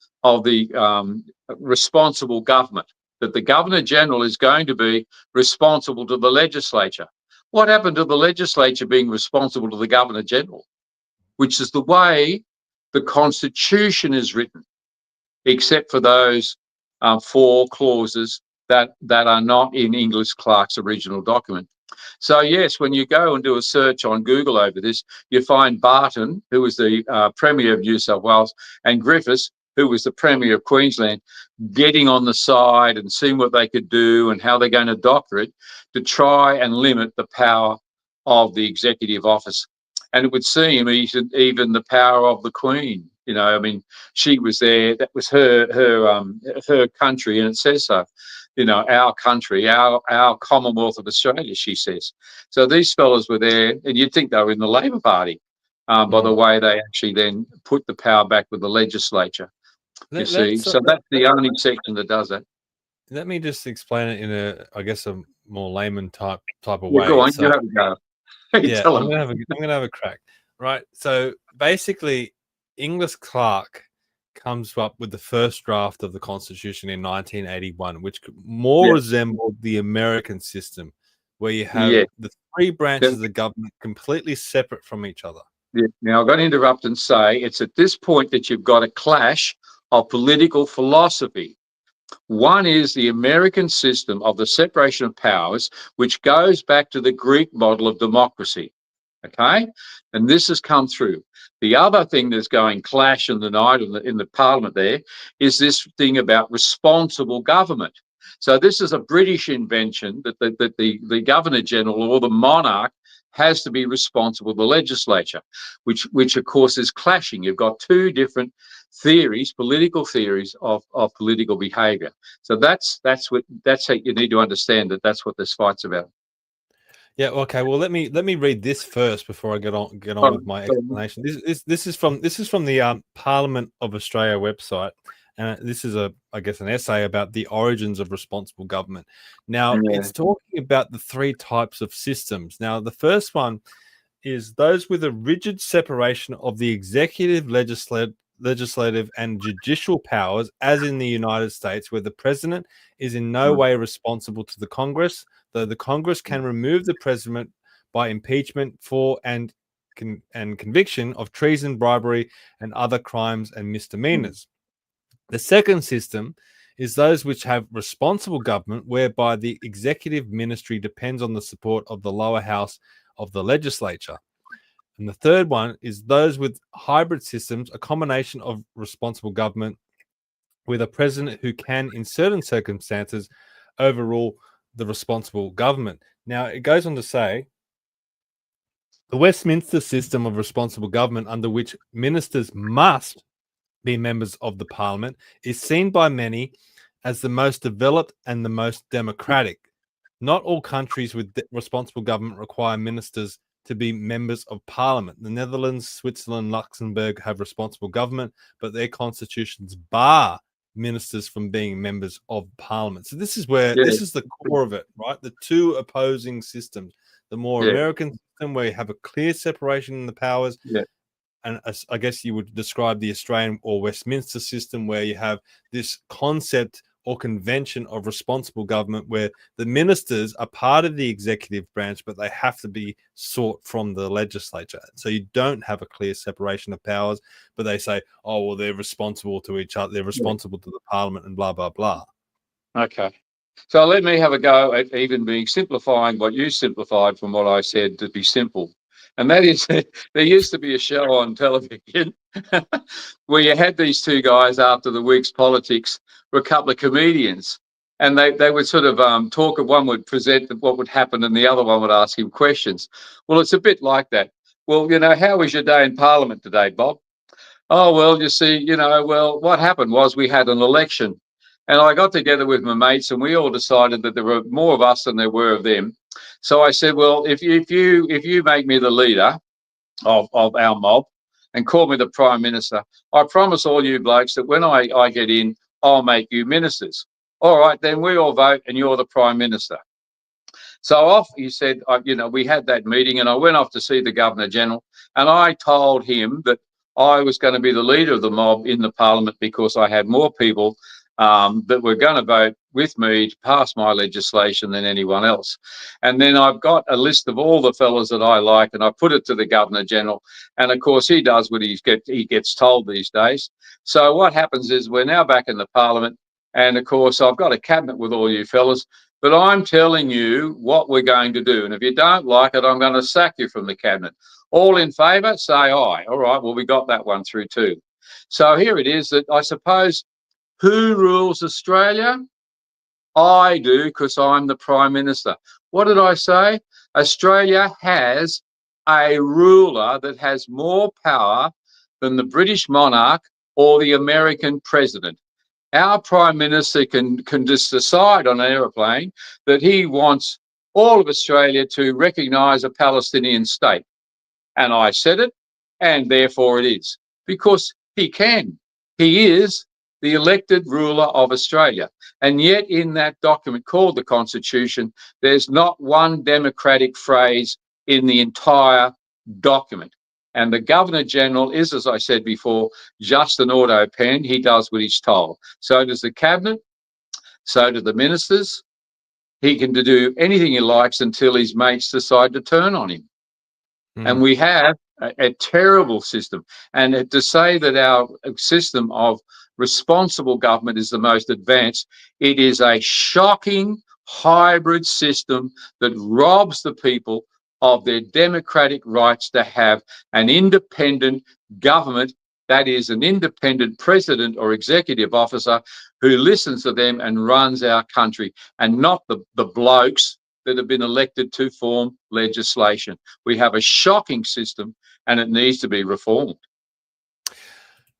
responsible government, that the Governor-General is going to be responsible to the legislature. What happened to the legislature being responsible to the Governor-General, which is the way the Constitution is written, except for those 4 clauses that are not in Inglis Clark's original document. So yes, when you go and do a search on Google over this, you find Barton, who was the Premier of New South Wales, and Griffiths, who was the Premier of Queensland, getting on the side and seeing what they could do and how they're going to doctor it to try and limit the power of the executive office. And it would seem even the power of the Queen. You know, I mean, she was there. That was her country, and it says so. You know, our country, our Commonwealth of Australia, she says. So these fellas were there, and you'd think they were in the Labor Party by the way they actually then put the power back with the legislature. You see, so that's the only section that does that. Let me just explain it in a more layman type of way. Go on, so, you have a go. Yeah, I'm gonna have a crack. Right. So basically, Inglis Clark comes up with the first draft of the Constitution in 1981, which more resembled the American system, where you have the 3 branches of the government completely separate from each other. Yeah. Now, I've got to interrupt and say it's at this point that you've got a clash of political philosophy. One is the American system of the separation of powers, which goes back to the Greek model of democracy. Okay, and this has come through. The other thing that's going clash in the night in the Parliament there is this thing about responsible government. So this is a British invention that the Governor-General or the monarch has to be responsible to the legislature, which of course is clashing. You've got 2 different theories, political theories of political behaviour. So that's how you need to understand that that's what this fight's about. Yeah. Okay. Well, let me read this first before I get on with my explanation. This is from the Parliament of Australia website, and this is I guess an essay about the origins of responsible government. Now, it's talking about the 3 types of systems. Now, the first one is those with a rigid separation of the executive, legislative, and judicial powers, as in the United States, where the president is in no way responsible to the Congress, though the Congress can remove the president by impeachment for and conviction of treason, bribery, and other crimes and misdemeanors. The second system is those which have responsible government, whereby the executive ministry depends on the support of the lower house of the legislature. And the third one is those with hybrid systems, a combination of responsible government with a president who can, in certain circumstances, overrule the responsible government. Now, it goes on to say, the Westminster system of responsible government, under which ministers must be members of the Parliament, is seen by many as the most developed and the most democratic. Not all countries with responsible government require ministers to be members of Parliament. The Netherlands, Switzerland, Luxembourg have responsible government, but their constitutions bar ministers from being members of Parliament. So this is where this is the core of it, right? The 2 opposing systems. The more American system, where you have a clear separation in the powers, and I guess you would describe the Australian or Westminster system, where you have this concept or convention of responsible government, where the ministers are part of the executive branch, but they have to be sought from the legislature. So you don't have a clear separation of powers, but they say, oh, well, they're responsible to each other, they're responsible to the Parliament, and blah, blah, blah. Okay. So let me have a go at even being simplifying what you simplified from what I said to be simple. And that is, there used to be a show on television where you had these 2 guys after the week's politics were a couple of comedians, and they would sort of talk. One would present what would happen, and the other one would ask him questions. Well, it's a bit like that. Well, you know, how was your day in Parliament today, Bob? Oh, well, you see, you know, well, what happened was we had an election, and I got together with my mates, and we all decided that there were more of us than there were of them, So I said, well, if you make me the leader of our mob and call me the Prime Minister, I promise all you blokes that when I get in, I'll make you ministers. All right, then we all vote and you're the Prime Minister. So off, he said, we had that meeting and I went off to see the Governor-General and I told him that I was going to be the leader of the mob in the Parliament because I had more people that were going to vote with me to pass my legislation than anyone else. And then I've got a list of all the fellas that I like and I put it to the Governor-General. And of course, he does what he gets told these days. So what happens is we're now back in the Parliament. And of course, I've got a cabinet with all you fellas. But I'm telling you what we're going to do. And if you don't like it, I'm going to sack you from the cabinet. All in favour, say aye. All right, well, we got that one through too. So here it is that I suppose who rules Australia? I do, because I'm the Prime Minister. What did I say? Australia has a ruler that has more power than the British monarch or the American president. Our Prime Minister can just decide on an aeroplane that he wants all of Australia to recognise a Palestinian state. And I said it, and therefore it is. Because he can. He is the elected ruler of Australia. And yet in that document called the Constitution, there's not one democratic phrase in the entire document. And the Governor-General is, as I said before, just an auto pen. He does what he's told. So does the Cabinet. So do the ministers. He can do anything he likes until his mates decide to turn on him. And we have a terrible system. And to say that our system of responsible government is the most advanced, it is a shocking hybrid system that robs the people of their democratic rights to have an independent government, that is an independent president or executive officer who listens to them and runs our country, and not the blokes that have been elected to form legislation. We have a shocking system and it needs to be reformed.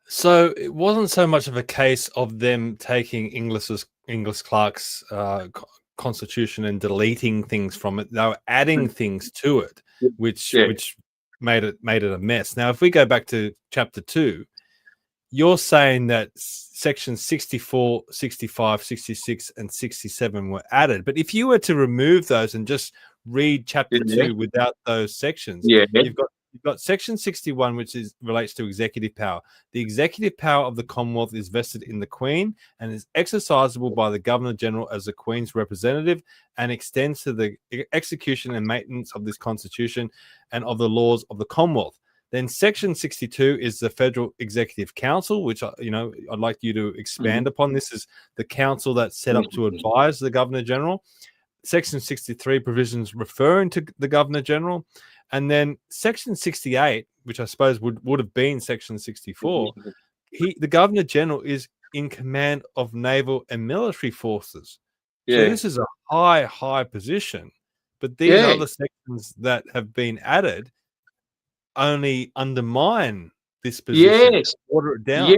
So it wasn't so much of a case of them taking Inglis Clark's constitution and deleting things from it. They were adding things to it, which made it a mess. Now, if we go back to chapter 2, you're saying that sections 64, 65, 66, and 67 were added. But if you were to remove those and just read chapter 2 without those sections, you've got section 61, which relates to executive power. The executive power of the Commonwealth is vested in the Queen and is exercisable by the Governor-General as the Queen's representative, and extends to the execution and maintenance of this Constitution and of the laws of the Commonwealth. Then section 62 is the Federal Executive Council, which, I'd like you to expand upon. This is the council that's set up to advise the Governor-General. Section 63, provisions referring to the Governor-General. And then section 68, which I suppose would have been section 64, the Governor-General is in command of naval and military forces. So this is a high position. But these other sections that have been added only undermine this position, order it down.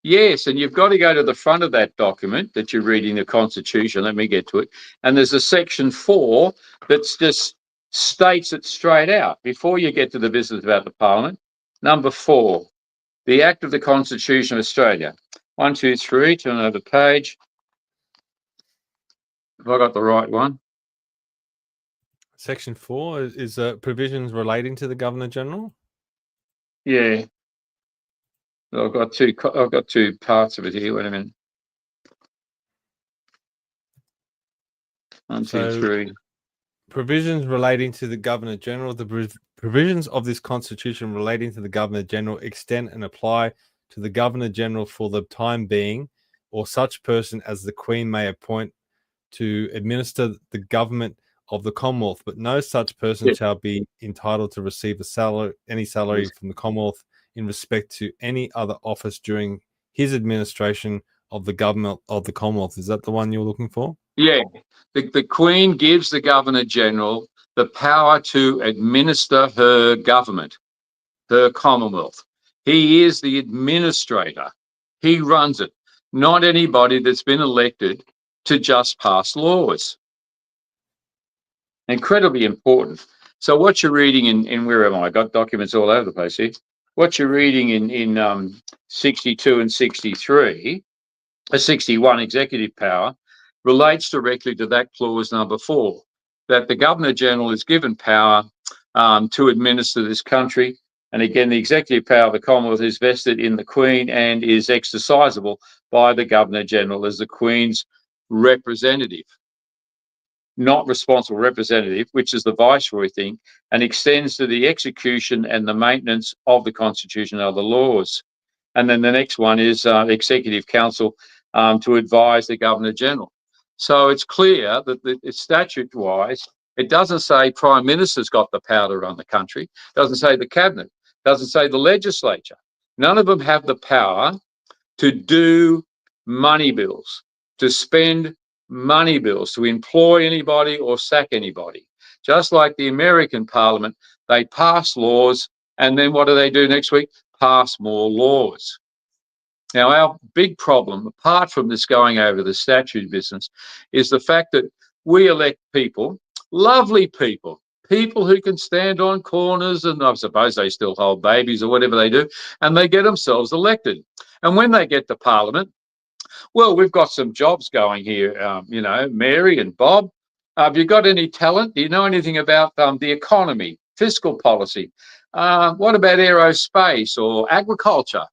Yes, and you've got to go to the front of that document that you're reading, the Constitution. Let me get to it. And there's a section 4 that's just states it straight out before you get to the business about the Parliament. Number 4, the Act of the Constitution of Australia. 1, 2, 3, turn over the page. Have I got the right one? Section 4 is provisions relating to the Governor-General. Yeah, I've got two parts of it here. Wait a minute. 1, 2, 3. Provisions relating to the Governor-General. The provisions of this Constitution relating to the Governor-General extend and apply to the Governor-General for the time being, or such person as the Queen may appoint to administer the government of the Commonwealth, but no such person shall be entitled to receive any salary from the Commonwealth in respect to any other office during his administration of the government of the Commonwealth. Is that the one you're looking for? Yeah. The Queen gives the Governor-General the power to administer her government, her Commonwealth. He is the administrator. He runs it, not anybody that's been elected to just pass laws. Incredibly important. So what you're reading in where am I? I've got documents all over the place here. What you're reading in 62 and 63, 61 executive power, relates directly to that clause number 4, that the Governor-General is given power to administer this country. And again, the executive power of the Commonwealth is vested in the Queen and is exercisable by the Governor-General as the Queen's representative, not responsible representative, which is the Viceroy thing, and extends to the execution and the maintenance of the Constitution and other laws. And then the next one is Executive Council to advise the Governor-General. So it's clear that statute-wise, it doesn't say Prime Minister's got the power to run the country. It doesn't say the Cabinet. It doesn't say the Legislature. None of them have the power to do money bills, to spend money bills, to employ anybody or sack anybody. Just like the American Parliament, they pass laws, and then what do they do next week? Pass more laws. Now, our big problem, apart from this going over the statute business, is the fact that we elect people, lovely people, people who can stand on corners, and I suppose they still hold babies or whatever they do, and they get themselves elected. And when they get to Parliament, well, we've got some jobs going here, you know, Mary and Bob. Have you got any talent? Do you know anything about the economy, fiscal policy? What about aerospace or agriculture?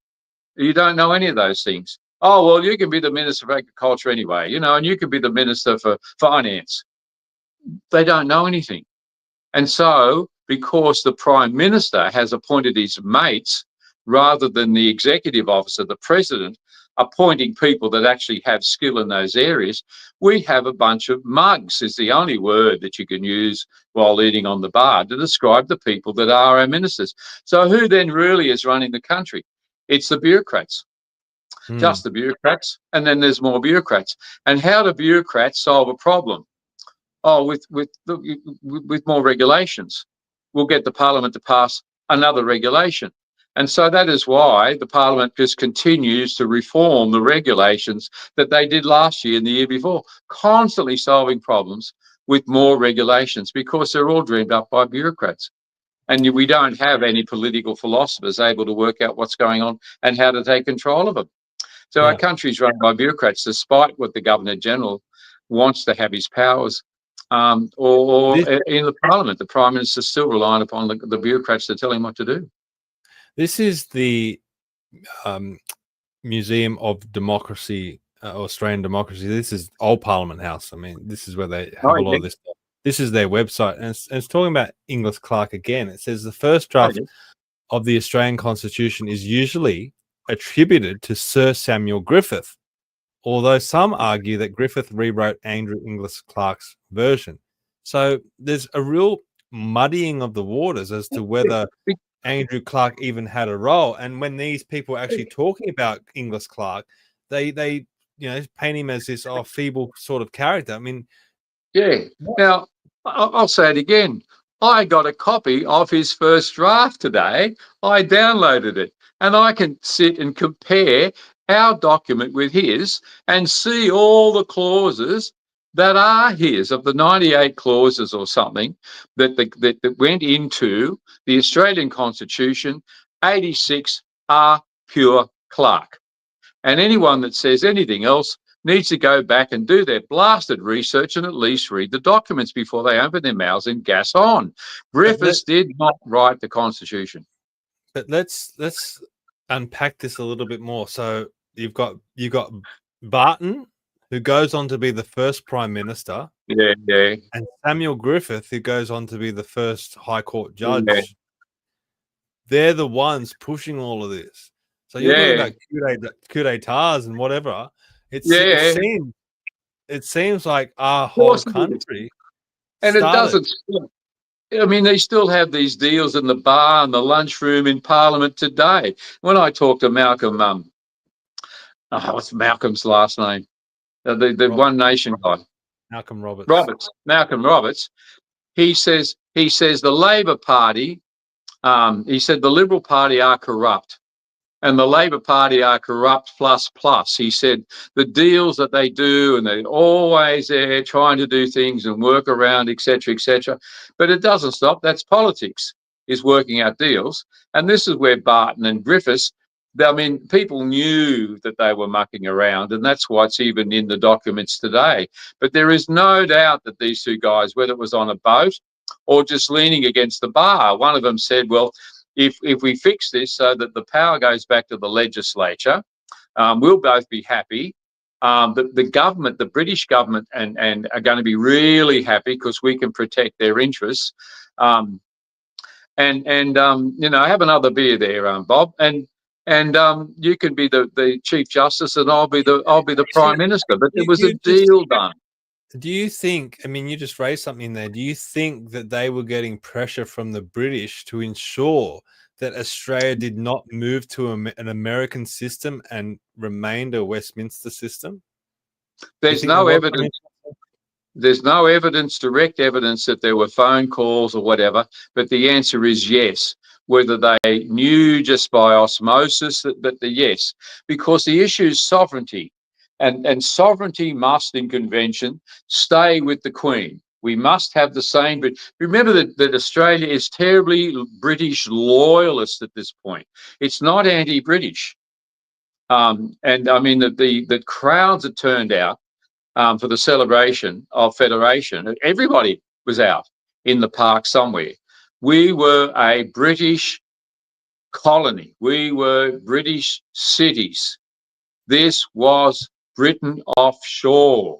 You don't know any of those things. Oh, well, you can be the Minister of Agriculture anyway, you know, and you can be the Minister for Finance. They don't know anything. And so, because the Prime Minister has appointed his mates rather than the executive officer, the President, appointing people that actually have skill in those areas, we have a bunch of mugs, is the only word that you can use while eating on the bar to describe the people that are our ministers. So who then really is running the country? It's the bureaucrats, just the bureaucrats, and then there's more bureaucrats. And how do bureaucrats solve a problem? Oh, with more regulations. We'll get the Parliament to pass another regulation. And so that is why the Parliament just continues to reform the regulations that they did last year and the year before, constantly solving problems with more regulations because they're all dreamed up by bureaucrats. And we don't have any political philosophers able to work out what's going on and how to take control of them. So our country's run by bureaucrats, despite what the Governor-General wants to have his powers, or in the Parliament, the Prime Minister's still relying upon the bureaucrats to tell him what to do. This is the Museum of Democracy, Australian Democracy. This is Old Parliament House. I mean, this is where they have a lot of this stuff. This is their website, and it's talking about Inglis Clark again. It says the first draft of the Australian Constitution is usually attributed to Sir Samuel Griffith, although some argue that Griffith rewrote Andrew Inglis Clark's version. So there's a real muddying of the waters as to whether Andrew Clark even had a role. And when these people are actually talking about Inglis Clark, they you know, paint him as this feeble sort of character. I mean, yeah. Now, I'll say it again. I got a copy of his first draft today. I downloaded it, and I can sit and compare our document with his and see all the clauses that are his, of the 98 clauses or something that went into the Australian Constitution. 86 are pure Clark. And anyone that says anything else needs to go back and do their blasted research and at least read the documents before they open their mouths and gas on. Griffiths did not write the Constitution. But let's unpack this a little bit more. So you've got Barton, who goes on to be the first Prime Minister. Yeah. And Samuel Griffith, who goes on to be the first High Court judge. Yeah. They're the ones pushing all of this. So you're talking about coup d'etats and whatever. It seems like our whole country, and it doesn't stop. I mean, they still have these deals in the bar and the lunchroom in Parliament today. When I talked to Malcolm, what's Malcolm's last name? The One Nation guy. Malcolm Roberts. Malcolm Roberts. He says the Labor Party. He said the Liberal Party are corrupt. and the Labor Party are corrupt plus plus. He said the deals that they do, and they're always there trying to do things and work around, etc., etc. But it doesn't stop. That's politics, is working out deals. And this is where Barton and Griffiths, I mean, people knew that they were mucking around, and that's why it's even in the documents today. But there is no doubt that these two guys, whether it was on a boat or just leaning against the bar, one of them said, well, if we fix this so that the power goes back to the legislature, we'll both be happy. The government, the British government, and are going to be really happy because we can protect their interests. You know, have another beer there, Bob, and you can be the Chief Justice, and I'll be the Prime Minister. But there was a deal done. Do you think, I mean, you just raised something there. Do you think that they were getting pressure from the British to ensure that Australia did not move to an American system and remained a Westminster system? There's no evidence. There's no evidence, direct evidence, that there were phone calls or whatever. But the answer is yes. Whether they knew just by osmosis that yes, because the issue is sovereignty. And sovereignty must, in convention, stay with the Queen. We must have the same. But remember that Australia is terribly British loyalist at this point. It's not anti-British. And I mean, the crowds that turned out for the celebration of Federation, everybody was out in the park somewhere. We were a British colony. We were British cities. This was Britain offshore,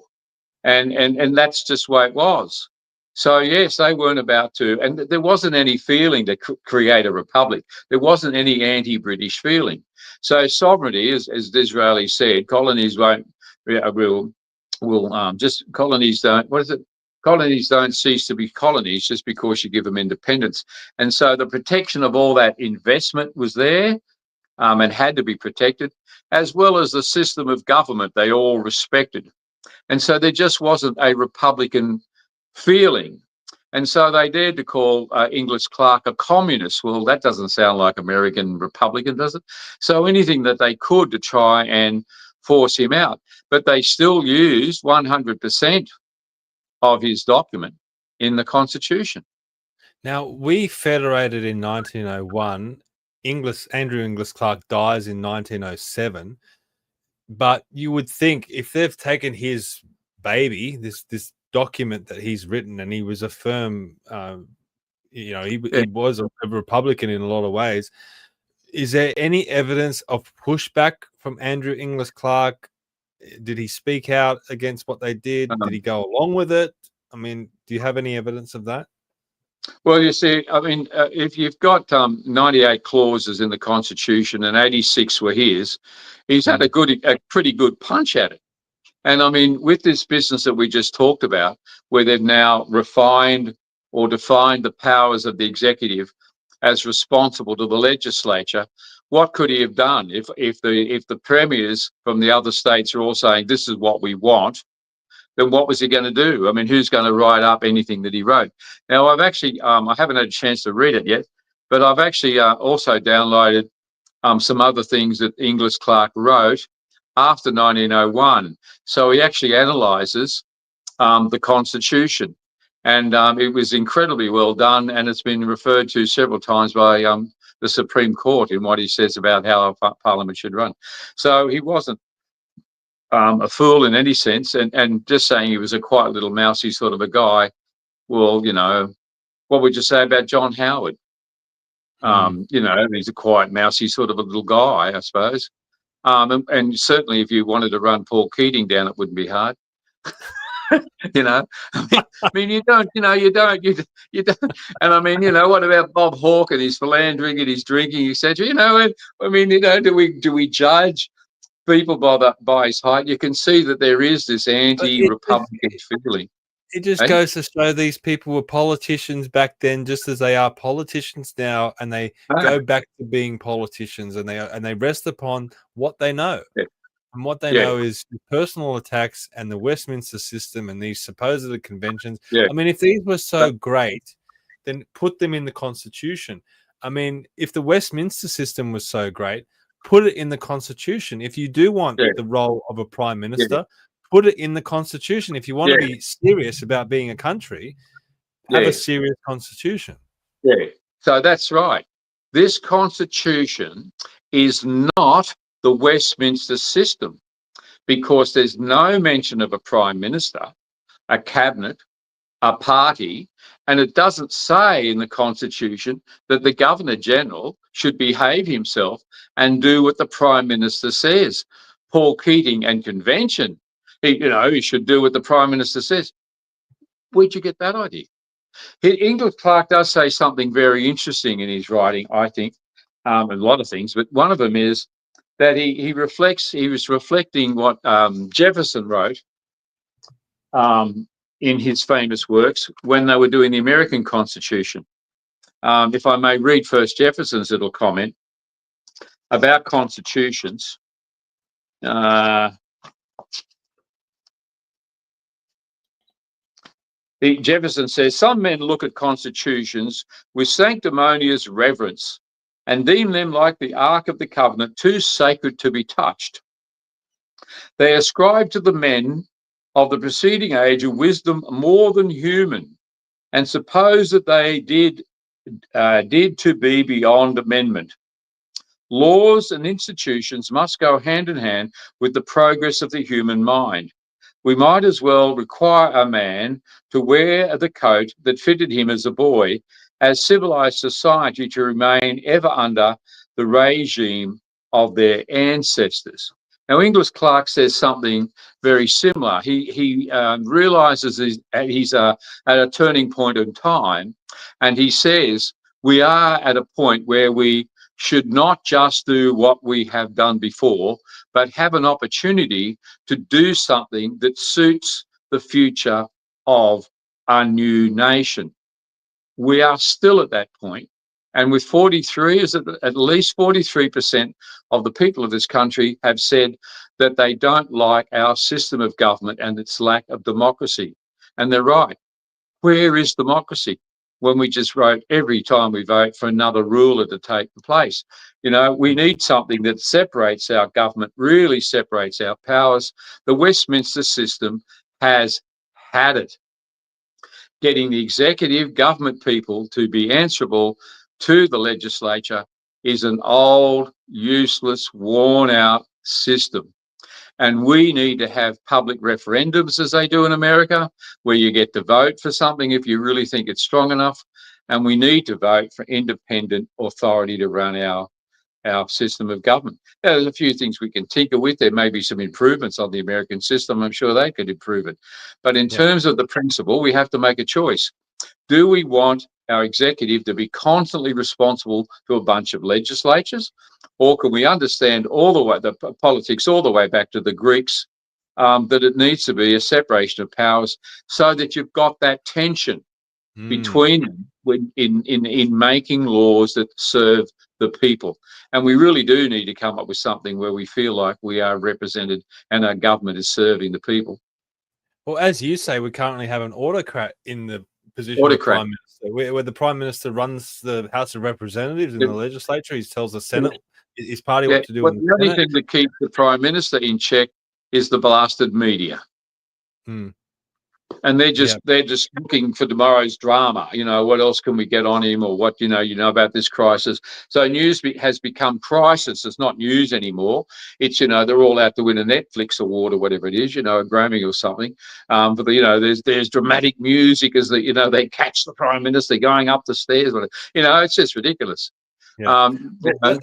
and that's just the way it was. So yes, they weren't about to, and there wasn't any feeling to create a republic. There wasn't any anti-British feeling. So sovereignty, as Disraeli said, colonies colonies don't. What is it? Colonies don't cease to be colonies just because you give them independence. And so the protection of all that investment was there. And had to be protected, as well as the system of government they all respected. And so there just wasn't a Republican feeling. And so they dared to call Inglis Clark a communist. Well, that doesn't sound like American Republican, does it? So anything that they could to try and force him out. But they still used 100% of his document in the Constitution. Now, we federated in 1901. Andrew Inglis Clark dies in 1907, but you would think if they've taken his baby, this document that he's written, and he was a firm, he was a Republican in a lot of ways. Is there any evidence of pushback from Andrew Inglis Clark? Did he speak out against what they did? Did he go along with it? I mean, do you have any evidence of that? Well, you see, I mean, if you've got 98 clauses in the Constitution and 86 were his, he's had a pretty good punch at it. And I mean, with this business that we just talked about, where they've now refined or defined the powers of the executive as responsible to the legislature, what could he have done if the premiers from the other states are all saying this is what we want? Then what was he going to do? I mean, who's going to write up anything that he wrote? Now, I've actually, I haven't had a chance to read it yet, but I've actually also downloaded some other things that Inglis Clark wrote after 1901. So he actually analyses the Constitution, and it was incredibly well done, and it's been referred to several times by the Supreme Court in what he says about how a parliament should run. So he wasn't a fool in any sense, and just saying he was a quiet little mousy sort of a guy. Well, you know, what would you say about John Howard? You know, he's a quiet mousy sort of a little guy, I suppose. And certainly if you wanted to run Paul Keating down, it wouldn't be hard. You know, I mean, you don't. And I mean, you know, what about Bob Hawke and his philandering and his drinking, etc.? You know, I mean, you know, do we judge people by his height? You can see that there is this anti-Republican feeling. It just goes to show these people were politicians back then, just as they are politicians now, and they go back to being politicians, and they rest upon what they know. Yeah. And what they know is personal attacks and the Westminster system and these supposed conventions. Yeah. I mean, if these were so great, then put them in the Constitution. I mean, if the Westminster system was so great, put it in the Constitution. If you do want the role of a prime minister, put it in the Constitution. If you want to be serious about being a country, have a serious Constitution. Yeah. So that's right. This Constitution is not the Westminster system, because there's no mention of a prime minister, a cabinet, a party, and it doesn't say in the Constitution that the Governor-General should behave himself and do what the Prime Minister says. Paul Keating and Convention, he should do what the Prime Minister says. Where'd you get that idea? Inglis Clark does say something very interesting in his writing, I think, a lot of things, but one of them is that he was reflecting what Jefferson wrote in his famous works when they were doing the American Constitution. If I may read first Jefferson's little comment about constitutions. Jefferson says, some men look at constitutions with sanctimonious reverence and deem them like the Ark of the Covenant, too sacred to be touched. They ascribe to the men of the preceding age a wisdom more than human, and suppose that they did to be beyond amendment. Laws and institutions must go hand in hand with the progress of the human mind. We might as well require a man to wear the coat that fitted him as a boy as civilized society to remain ever under the regime of their ancestors. Now, Inglis Clark says something very similar. He realizes he's at a turning point in time, and he says we are at a point where we should not just do what we have done before, but have an opportunity to do something that suits the future of our new nation. We are still at that point, and with 43, at least 43% of the people of this country have said that they don't like our system of government and its lack of democracy. And they're right. Where is democracy when we just vote every time we vote for another ruler to take place? We need something that separates our government, really separates our powers. The Westminster system has had it. Getting the executive government people to be answerable to the legislature is an old, useless, worn-out system. And we need to have public referendums, as they do in America, where you get to vote for something if you really think it's strong enough. And we need to vote for independent authority to run our system of government. Now, there's a few things we can tinker with. There may be some improvements on the American system. I'm sure they could improve it. But in terms of the principle, we have to make a choice. Do we want our executive to be constantly responsible to a bunch of legislatures, or can we understand all the way the politics all the way back to the Greeks, that it needs to be a separation of powers so that you've got that tension between them in making laws that serve the people? And we really do need to come up with something where we feel like we are represented and our government is serving the people. Well, as you say, we currently have an autocrat in the position of Prime Minister, where the Prime Minister runs the House of Representatives in the legislature. He tells the Senate, his party, what to do. Well, the only thing that keeps the Prime Minister in check is the blasted media. And they're just looking for tomorrow's drama. What else can we get on him, or what about this crisis? So news has become crisis. It's not news anymore. It's they're all out to win a Netflix award or whatever it is, a Grammy or something. But there's dramatic music as they catch the Prime Minister going up the stairs. It's just ridiculous. Yeah.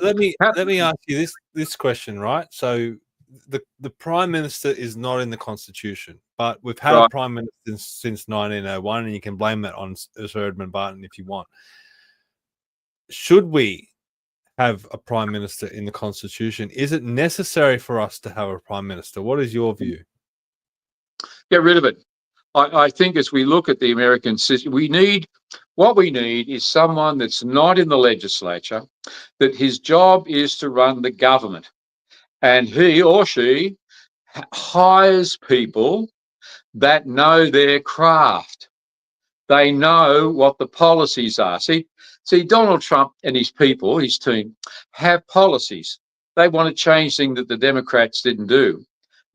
Let me ask you this question, right? So the Prime Minister is not in the Constitution, but we've had a Prime Minister since 1901, and you can blame that on Sir Edmund Barton if you want. Should we have a Prime Minister in the Constitution? Is it necessary for us to have a Prime Minister? What is your view? Get rid of it. I think as we look at the American system, what we need is someone that's not in the legislature, that his job is to run the government. And he or she hires people that know their craft. They know what the policies are. See, Donald Trump and his people, his team, have policies. They want to change things that the Democrats didn't do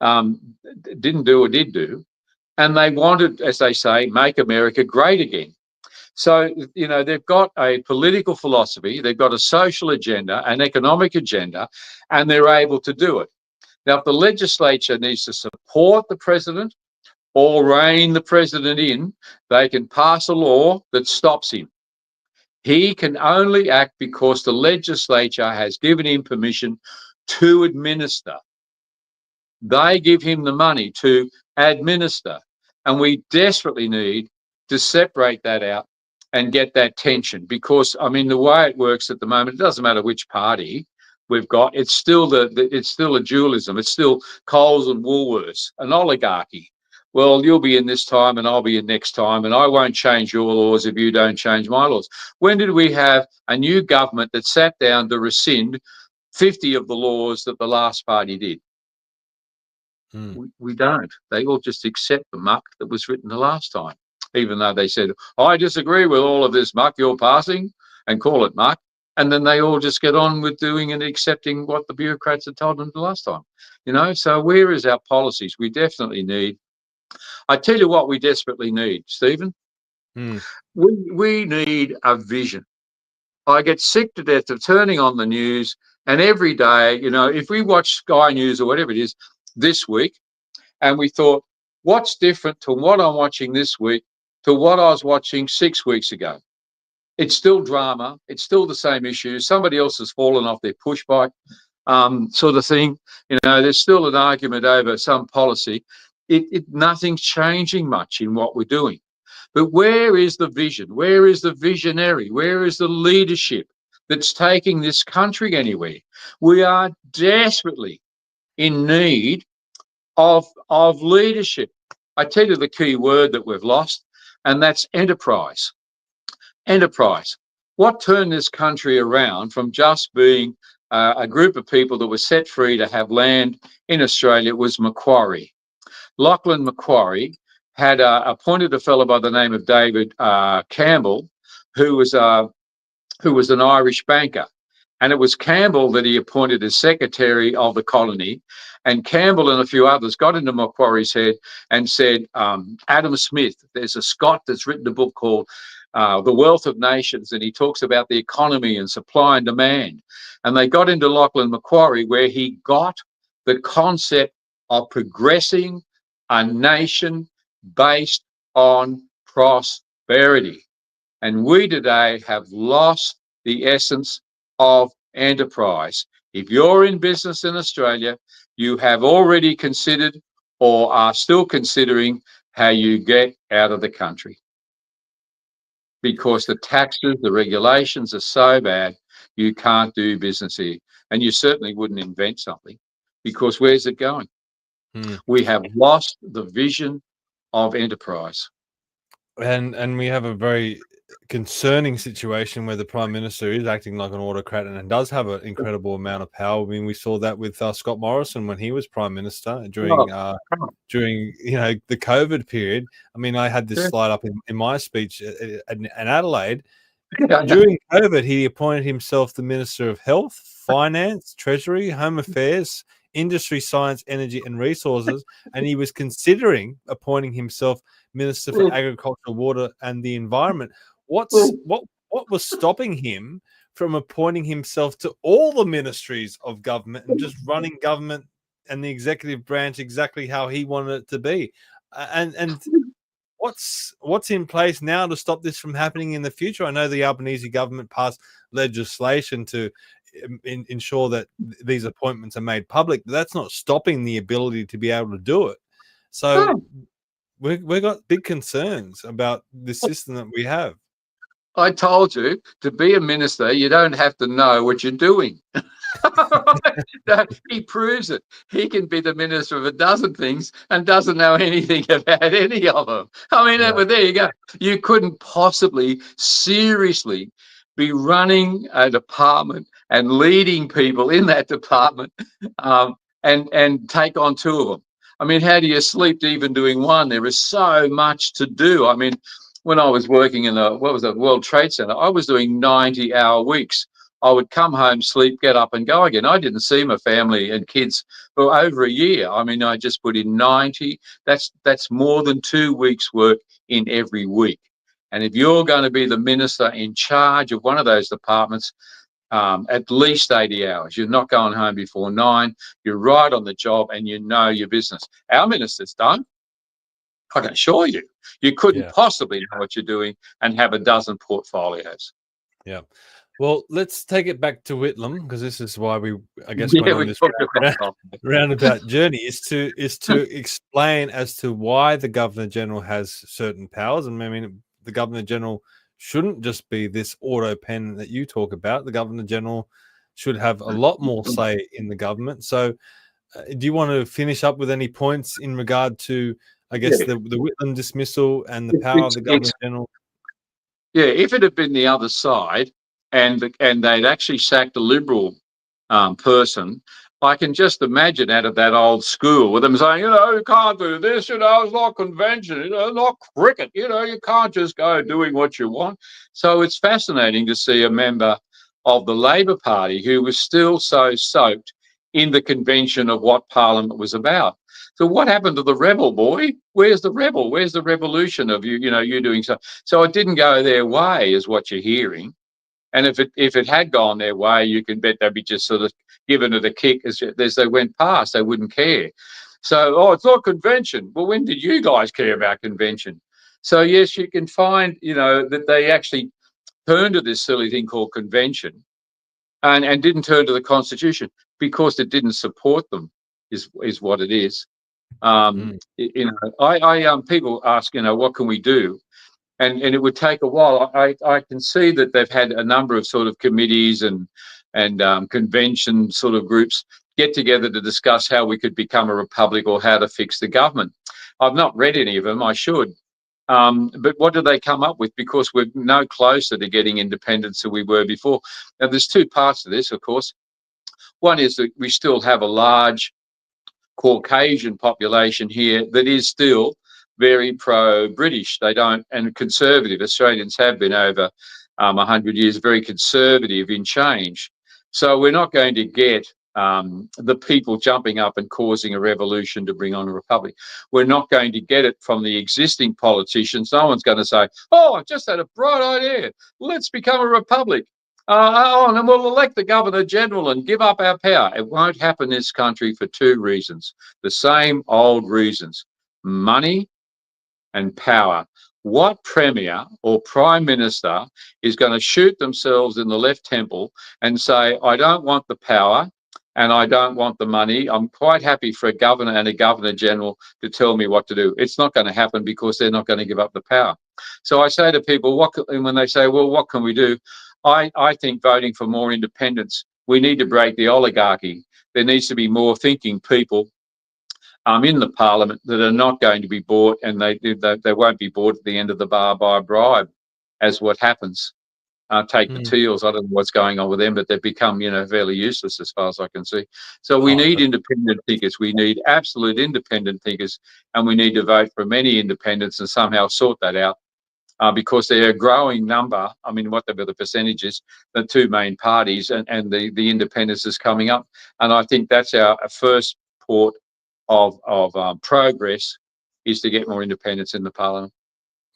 or did do. And they wanted, as they say, make America great again. So, you know, they've got a political philosophy, they've got a social agenda, an economic agenda, and they're able to do it. Now, if the legislature needs to support the president or rein the president in, they can pass a law that stops him. He can only act because the legislature has given him permission to administer. They give him the money to administer. And we desperately need to separate that out and get that tension, because, I mean, the way it works at the moment, it doesn't matter which party we've got, it's still it's still a dualism. It's still Coles and Woolworths, an oligarchy. Well, you'll be in this time and I'll be in next time, and I won't change your laws if you don't change my laws. When did we have a new government that sat down to rescind 50 of the laws that the last party did? We don't. They all just accept the muck that was written the last time, even though they said, I disagree with all of this muck you're passing, and call it muck. And then they all just get on with doing and accepting what the bureaucrats had told them the last time. You know, so where is our policies? We definitely need, I tell you what we desperately need, Stephen. We need a vision. I get sick to death of turning on the news, and every day, you know, if we watch Sky News or whatever it is this week, and we thought, what's different to what I'm watching this week to what I was watching 6 weeks ago? It's still drama. It's still the same issues. Somebody else has fallen off their push bike, sort of thing. You know, there's still an argument over some policy. Nothing's changing much in what we're doing. But where is the vision? Where is the visionary? Where is the leadership that's taking this country anywhere? We are desperately in need of leadership. I tell you the key word that we've lost, and that's enterprise. Enterprise. What turned this country around from just being a group of people that were set free to have land in Australia was Macquarie. Lachlan Macquarie had appointed a fellow by the name of David Campbell, who was an Irish banker. And it was Campbell that he appointed as secretary of the colony. And Campbell and a few others got into Macquarie's head and said, Adam Smith, there's a Scot that's written a book called The Wealth of Nations, and he talks about the economy and supply and demand. And they got into Lachlan Macquarie, where he got the concept of progressing a nation based on prosperity. And we today have lost the essence of enterprise. If you're in business in Australia, you have already considered or are still considering how you get out of the country, because the taxes, the regulations are so bad, you can't do business here. And you certainly wouldn't invent something, because where's it going? We have lost the vision of enterprise. And we have a very concerning situation where the Prime Minister is acting like an autocrat and does have an incredible amount of power. I mean, we saw that with Scott Morrison when he was Prime Minister during you know, the COVID period. I mean, I had this slide up in my speech in Adelaide. During COVID, he appointed himself the Minister of Health, Finance, Treasury, Home Affairs, Industry, Science, Energy and Resources, and he was considering appointing himself Minister for Agriculture, Water and the Environment. What was stopping him from appointing himself to all the ministries of government and just running government and the executive branch exactly how he wanted it to be? And what's in place now to stop this from happening in the future? I know the Albanese government passed legislation to ensure that these appointments are made public, but that's not stopping the ability to be able to do it. So we've got big concerns about the system that we have. I told you, to be a minister, you don't have to know what you're doing. He proves it. He can be the minister of a dozen things and doesn't know anything about any of them. I mean, but there you go. You couldn't possibly seriously be running a department and leading people in that department and take on two of them. I mean, how do you sleep even doing one? There is so much to do. I mean, when I was working in the World Trade Center, I was doing 90-hour weeks. I would come home, sleep, get up and go again. I didn't see my family and kids for over a year. I mean, I just put in 90. That's more than 2 weeks' work in every week. And if you're going to be the minister in charge of one of those departments, at least 80 hours. You're not going home before 9. You're right on the job and you know your business. Our ministers don't. I can assure you. You couldn't possibly know what you're doing and have a dozen portfolios. Yeah. Well, let's take it back to Whitlam, because this is why I guess, Yeah, went on we this talked about roundabout journey is to explain as to why the Governor-General has certain powers. And I mean, the Governor-General shouldn't just be this auto pen that you talk about. The Governor-General should have a lot more say in the government. So do you want to finish up with any points in regard to, I guess, the Whitlam dismissal and the power of the Governor-General? Yeah, if it had been the other side and they'd actually sacked a Liberal person, I can just imagine out of that old school with them saying, you can't do this, it's not convention, not cricket, you can't just go doing what you want. So it's fascinating to see a member of the Labor Party who was still so soaked in the convention of what Parliament was about. So what happened to the rebel, boy? Where's the rebel? Where's the revolution of you doing so? So it didn't go their way, is what you're hearing. And if it had gone their way, you can bet they'd be just sort of giving it a kick as they went past. They wouldn't care. So, it's not convention. Well, when did you guys care about convention? So yes, you can find, that they actually turned to this silly thing called convention and didn't turn to the Constitution because it didn't support them, is what it is. People ask, what can we do? And it would take a while. I can see that they've had a number of sort of committees and convention sort of groups get together to discuss how we could become a republic or how to fix the government. I've not read any of them. I should. But what do they come up with? Because we're no closer to getting independence than we were before. Now, there's two parts to this, of course. One is that we still have a large Caucasian population here that is still very pro-British. They don't, and conservative. Australians have been over 100 years very conservative in change. So we're not going to get the people jumping up and causing a revolution to bring on a republic. We're not going to get it from the existing politicians. No one's going to say, I just had a bright idea. Let's become a republic. And then we'll elect the Governor-General and give up our power. It won't happen in this country for two reasons. The same old reasons. Money and power. What Premier or Prime Minister is going to shoot themselves in the left temple and say, I don't want the power and I don't want the money. I'm quite happy for a Governor and a Governor-General to tell me what to do. It's not going to happen because they're not going to give up the power. So I say to people, when they say, well, what can we do? I think voting for more independence. We need to break the oligarchy. There needs to be more thinking people in the Parliament that are not going to be bought, and they won't be bought at the end of the bar by a bribe, as what happens. Take the teals. I don't know what's going on with them, but they've become, fairly useless as far as I can see. So we need independent thinkers. We need absolute independent thinkers, and we need to vote for many independents and somehow sort that out. Because they're a growing number. I mean, whatever the percentage is, the two main parties and the independence is coming up. And I think that's our first port of progress, is to get more independence in the Parliament.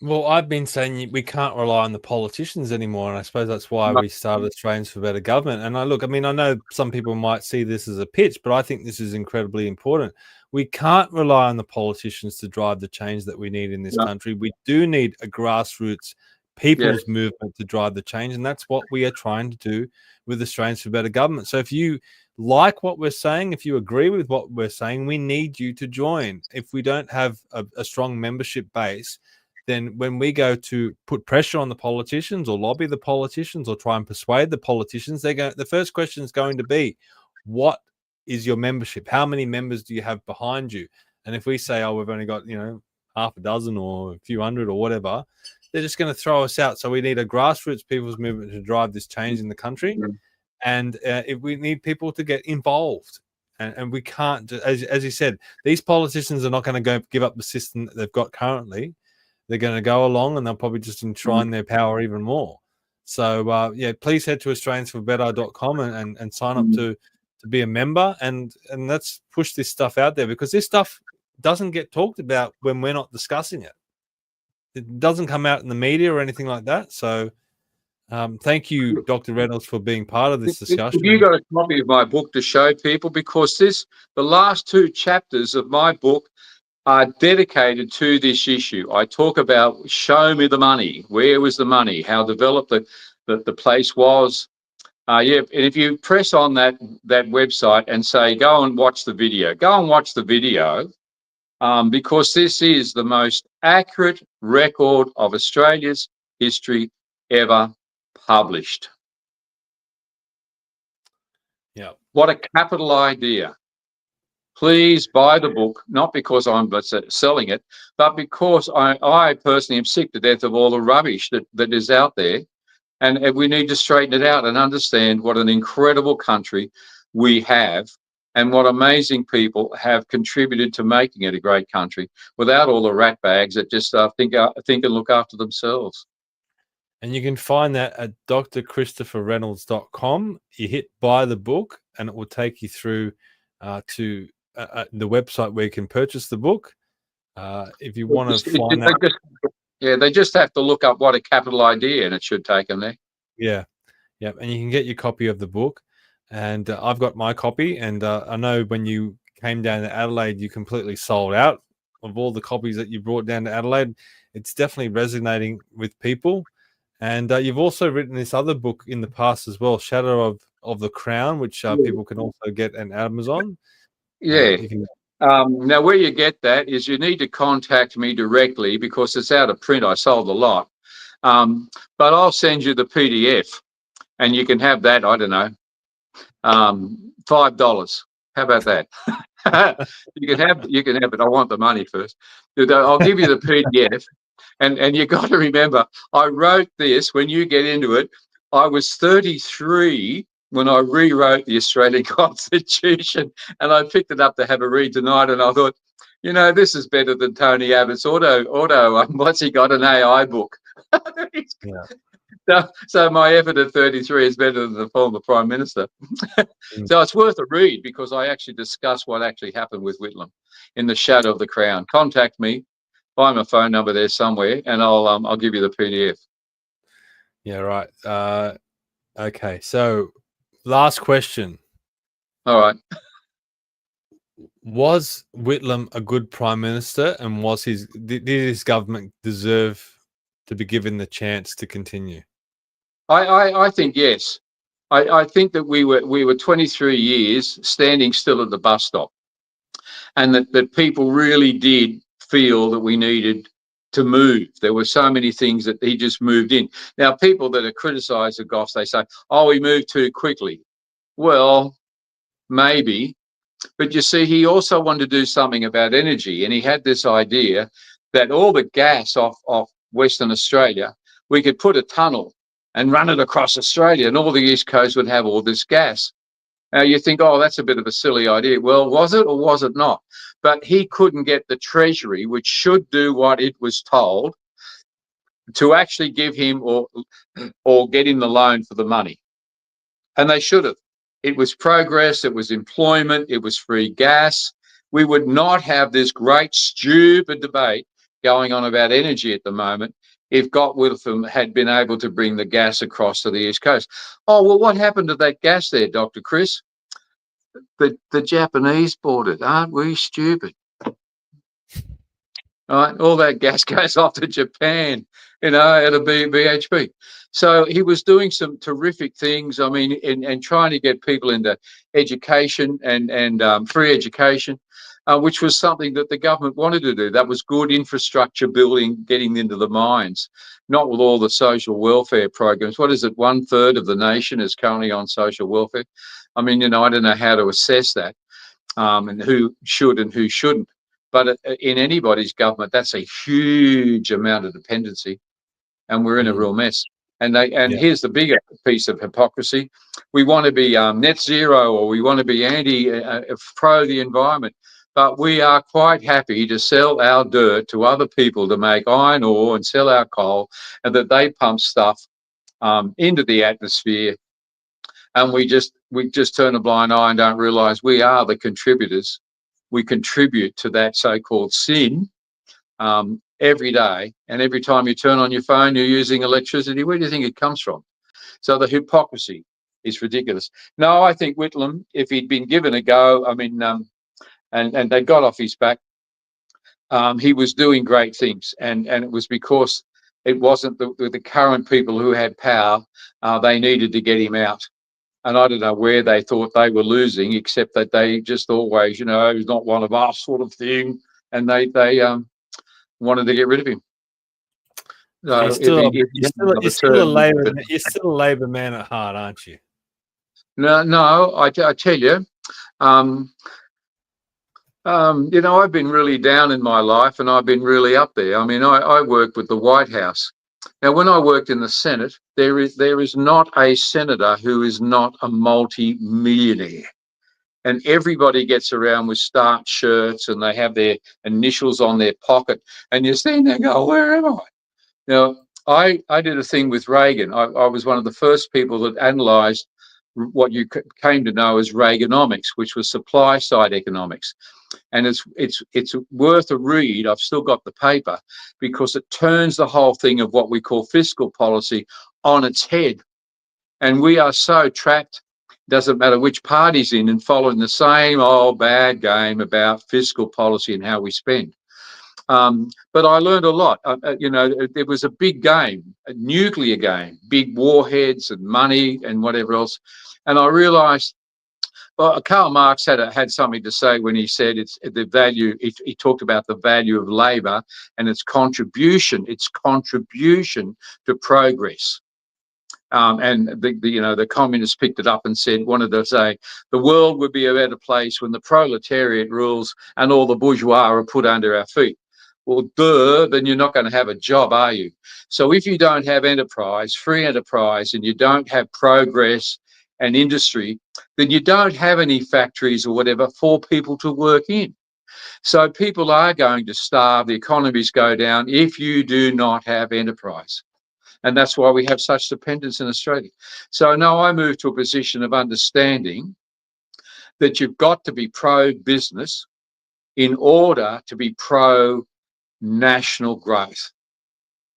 Well, I've been saying we can't rely on the politicians anymore, and I suppose that's why we started Australians for Better Government. And I know some people might see this as a pitch, but I think this is incredibly important. We can't rely on the politicians to drive the change that we need in this country. We do need a grassroots people's movement to drive the change, and that's what we are trying to do with Australians for Better Government. So if you like what we're saying, if you agree with what we're saying, we need you to join. If we don't have a strong membership base, then when we go to put pressure on the politicians or lobby the politicians or try and persuade the politicians, the first question is going to be, what is your membership? How many members do you have behind you? And if we say, we've only got, half a dozen or a few hundred or whatever, they're just going to throw us out. So we need a grassroots people's movement to drive this change in the country. And if we need people to get involved. And we can't, as you said, these politicians are not going to give up the system that they've got currently. They're going to go along and they'll probably just enshrine their power even more. So yeah, please head to australiansforbetter.com and sign up to be a member, and let's push this stuff out there, because this stuff doesn't get talked about when we're not discussing it. It doesn't come out in the media or anything like that. So thank you, Dr. Reynolds, for being part of this discussion. Have you got a copy of my book to show people? Because the last 2 chapters of my book are dedicated to this issue. I talk about show me the money. Where was the money? How developed the place was. Yeah, and if you press on that website and say, go and watch the video, because this is the most accurate record of Australia's history ever published. Yeah. What a capital idea. Please buy the book, not because I'm selling it, but because I personally am sick to death of all the rubbish that is out there. And we need to straighten it out and understand what an incredible country we have and what amazing people have contributed to making it a great country without all the rat bags that just think and look after themselves. And you can find that at drchristoferreynolds.com. You hit buy the book and it will take you through to the website where you can purchase the book. If you want to find that. Yeah, they just have to look up what a capital idea and it should take them there. Yeah. Yeah. And you can get your copy of the book. And I've got my copy. And I know when you came down to Adelaide, you completely sold out of all the copies that you brought down to Adelaide. It's definitely resonating with people. And you've also written this other book in the past as well, Shadow of the Crown, which people can also get on Amazon. Yeah. Now, where you get that is you need to contact me directly because it's out of print. I sold a lot. But I'll send you the PDF and you can have that, I don't know, $5. How about that? You can have it. I want the money first. I'll give you the PDF. And you got to remember, I wrote this, when you get into it, I was 33 when I rewrote the Australian Constitution, and I picked it up to have a read tonight, and I thought, you know, this is better than Tony Abbott's auto what's he got, an AI book. So my effort at 33 is better than the former Prime Minister. So it's worth a read because I actually discuss what actually happened with Whitlam in the Shadow of the Crown. Contact me. Find my phone number there somewhere, and I'll give you the PDF. Yeah, right. Okay, so last question. All right. Was Whitlam a good prime minister, and did his government deserve to be given the chance to continue? I think yes. I think that we were 23 years standing still at the bus stop, and that people really did feel that we needed to move. There were so many things that he just moved in. Now, people that are criticised the Goffs, they say, oh, we moved too quickly. Well, maybe. But you see, he also wanted to do something about energy, and he had this idea that all the gas off Western Australia, we could put a tunnel and run it across Australia, and all the East Coast would have all this gas. Now, you think, oh, that's a bit of a silly idea. Well, was it or was it not? But he couldn't get the Treasury, which should do what it was told, to actually give him or get him the loan for the money. And they should have. It was progress, it was employment, it was free gas. We would not have this great, stupid debate going on about energy at the moment if GOUGH WHITLAM had been able to bring the gas across to the East Coast. Oh, well, what happened to that gas there, Dr. Chris? The Japanese bought it. Aren't we stupid? All right, all that gas goes off to Japan, you know, at a BHP. So he was doing some terrific things. I mean, and trying to get people into education and free education, which was something that the government wanted to do. That was good infrastructure building, getting into the mines, not with all the social welfare programs. What is it? 1/3 of the nation is currently on social welfare. I mean, you know, I don't know how to assess that and who should and who shouldn't. But in anybody's government, that's a huge amount of dependency, and we're in a real mess. And here's the bigger piece of hypocrisy: we want to be net zero, or we want to be pro the environment, but we are quite happy to sell our dirt to other people to make iron ore and sell our coal, and that they pump stuff into the atmosphere, and we just turn a blind eye and don't realise we are the contributors. We contribute to that so-called sin every day, and every time you turn on your phone, you're using electricity. Where do you think it comes from? So the hypocrisy is ridiculous. No, I think Whitlam, if he'd been given a go, I mean, and they got off his back, he was doing great things, and it was because it wasn't the current people who had power. They needed to get him out. And I don't know where they thought they were losing, except that they just always, he's not one of us sort of thing. And they wanted to get rid of him. So you're still a Labor man at heart, aren't you? No, I tell you, I've been really down in my life, and I've been really up there. I mean, I worked with the White House. Now, when I worked in the Senate, there is not a senator who is not a multi-millionaire. And everybody gets around with starched shirts, and they have their initials on their pocket. And you stand there and go, where am I? Now, I did a thing with Reagan. I was one of the first people that analysed what you came to know as Reaganomics, which was supply side economics. And it's worth a read. I've still got the paper, because it turns the whole thing of what we call fiscal policy on its head. And we are so trapped, doesn't matter which party's in, and following the same old bad game about fiscal policy and how we spend. But I learned a lot. There was a big game, a nuclear game, big warheads and money and whatever else. And I realised, well, Karl Marx had something to say when he said it's the value. He talked about the value of labour and its contribution to progress. And the communists picked it up and wanted to say the world would be a better place when the proletariat rules and all the bourgeois are put under our feet. Well, then you're not going to have a job, are you? So if you don't have enterprise, free enterprise, and you don't have progress and industry, then you don't have any factories or whatever for people to work in. So people are going to starve, the economies go down if you do not have enterprise. And that's why we have such dependence in Australia. So now I move to a position of understanding that you've got to be pro-business in order to be pro-national growth.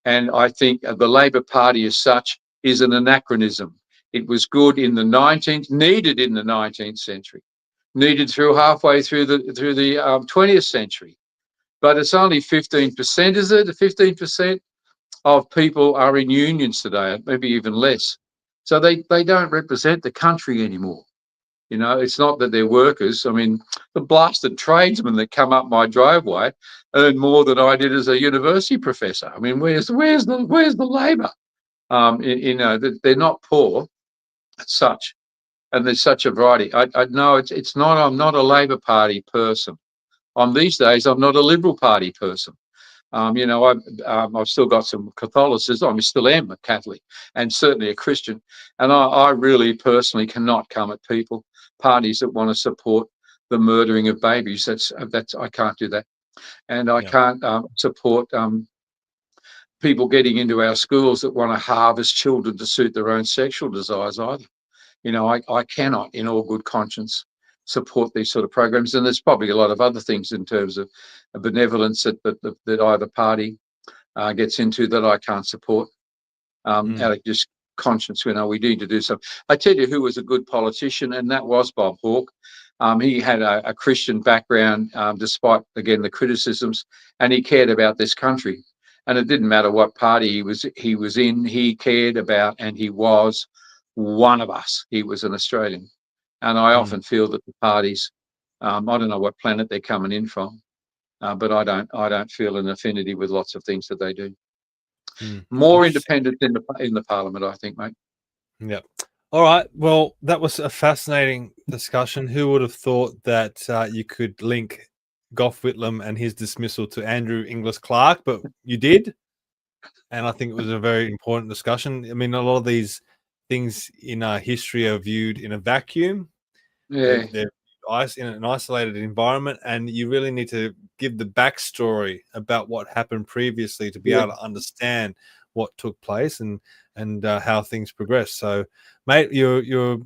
And I think the Labor Party as such is an anachronism. It was good needed in the 19th century, needed halfway through the 20th century. But it's only 15%, is it? 15% of people are in unions today, maybe even less. So they don't represent the country anymore. It's not that they're workers. I mean, the blasted tradesmen that come up my driveway earn more than I did as a university professor. I mean, where's the labour? They're not poor as such, and there's such a variety. I know it's not. I'm not a Labor Party person. These days, I'm not a Liberal Party person. I've still got some Catholicism. I still am a Catholic and certainly a Christian. And I really personally cannot come at parties that want to support the murdering of babies. I can't do that. And I can't support people getting into our schools that want to harvest children to suit their own sexual desires either. I cannot, in all good conscience, support these sort of programs. And there's probably a lot of other things in terms of benevolence that either party gets into that I can't support out of just conscience. We need to do something. I tell you who was a good politician, and that was Bob Hawke. He had a Christian background, despite, again, the criticisms, and he cared about this country. And it didn't matter what party he was in, he cared about, and he was one of us. He was an Australian. And I often feel that the parties, I don't know what planet they're coming in from, but I don't feel an affinity with lots of things that they do. More independence in the parliament, I think, mate. Yeah. All right. Well, that was a fascinating discussion. Who would have thought that you could link Gough Whitlam and his dismissal to Andrew Inglis Clark? But you did, and I think it was a very important discussion. I mean, a lot of these things in our history are viewed in a vacuum. Yeah. They're in an isolated environment, and you really need to give the backstory about what happened previously to be able to understand what took place. And and how things progress. So, mate, you're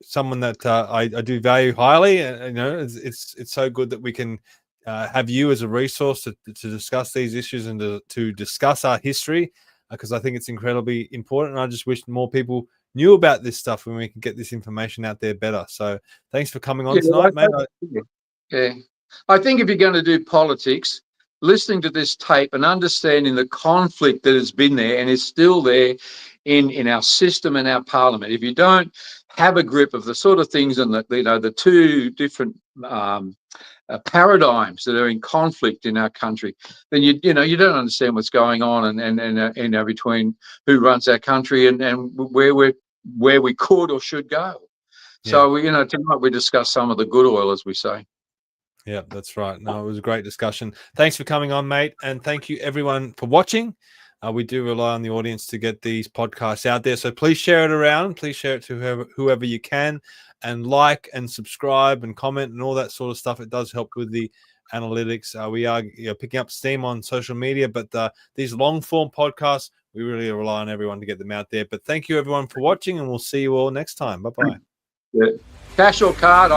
someone that I do value highly, and you know it's so good that we can have you as a resource to discuss these issues and to discuss our history, because I think it's incredibly important. And I just wish more people knew about this stuff when we can get this information out there better. So thanks for coming on tonight, mate. Yeah, I think if you're going to do politics, listening to this tape and understanding the conflict that has been there and is still there in our system and our parliament, if you don't have a grip of the sort of things and the two different paradigms that are in conflict in our country, then you don't understand what's going on and between who runs our country and where we could or should go. Yeah. So tonight we discussed some of the good oil, as we say. Yeah, that's right. No, it was a great discussion. Thanks for coming on, mate. And thank you everyone for watching. We do rely on the audience to get these podcasts out there. So please share it around. Please share it to whoever you can, and like and subscribe and comment and all that sort of stuff. It does help with the analytics. We are picking up steam on social media, but these long form podcasts, we really rely on everyone to get them out there. But thank you everyone for watching, and we'll see you all next time. Bye-bye. Yeah. Cash or card?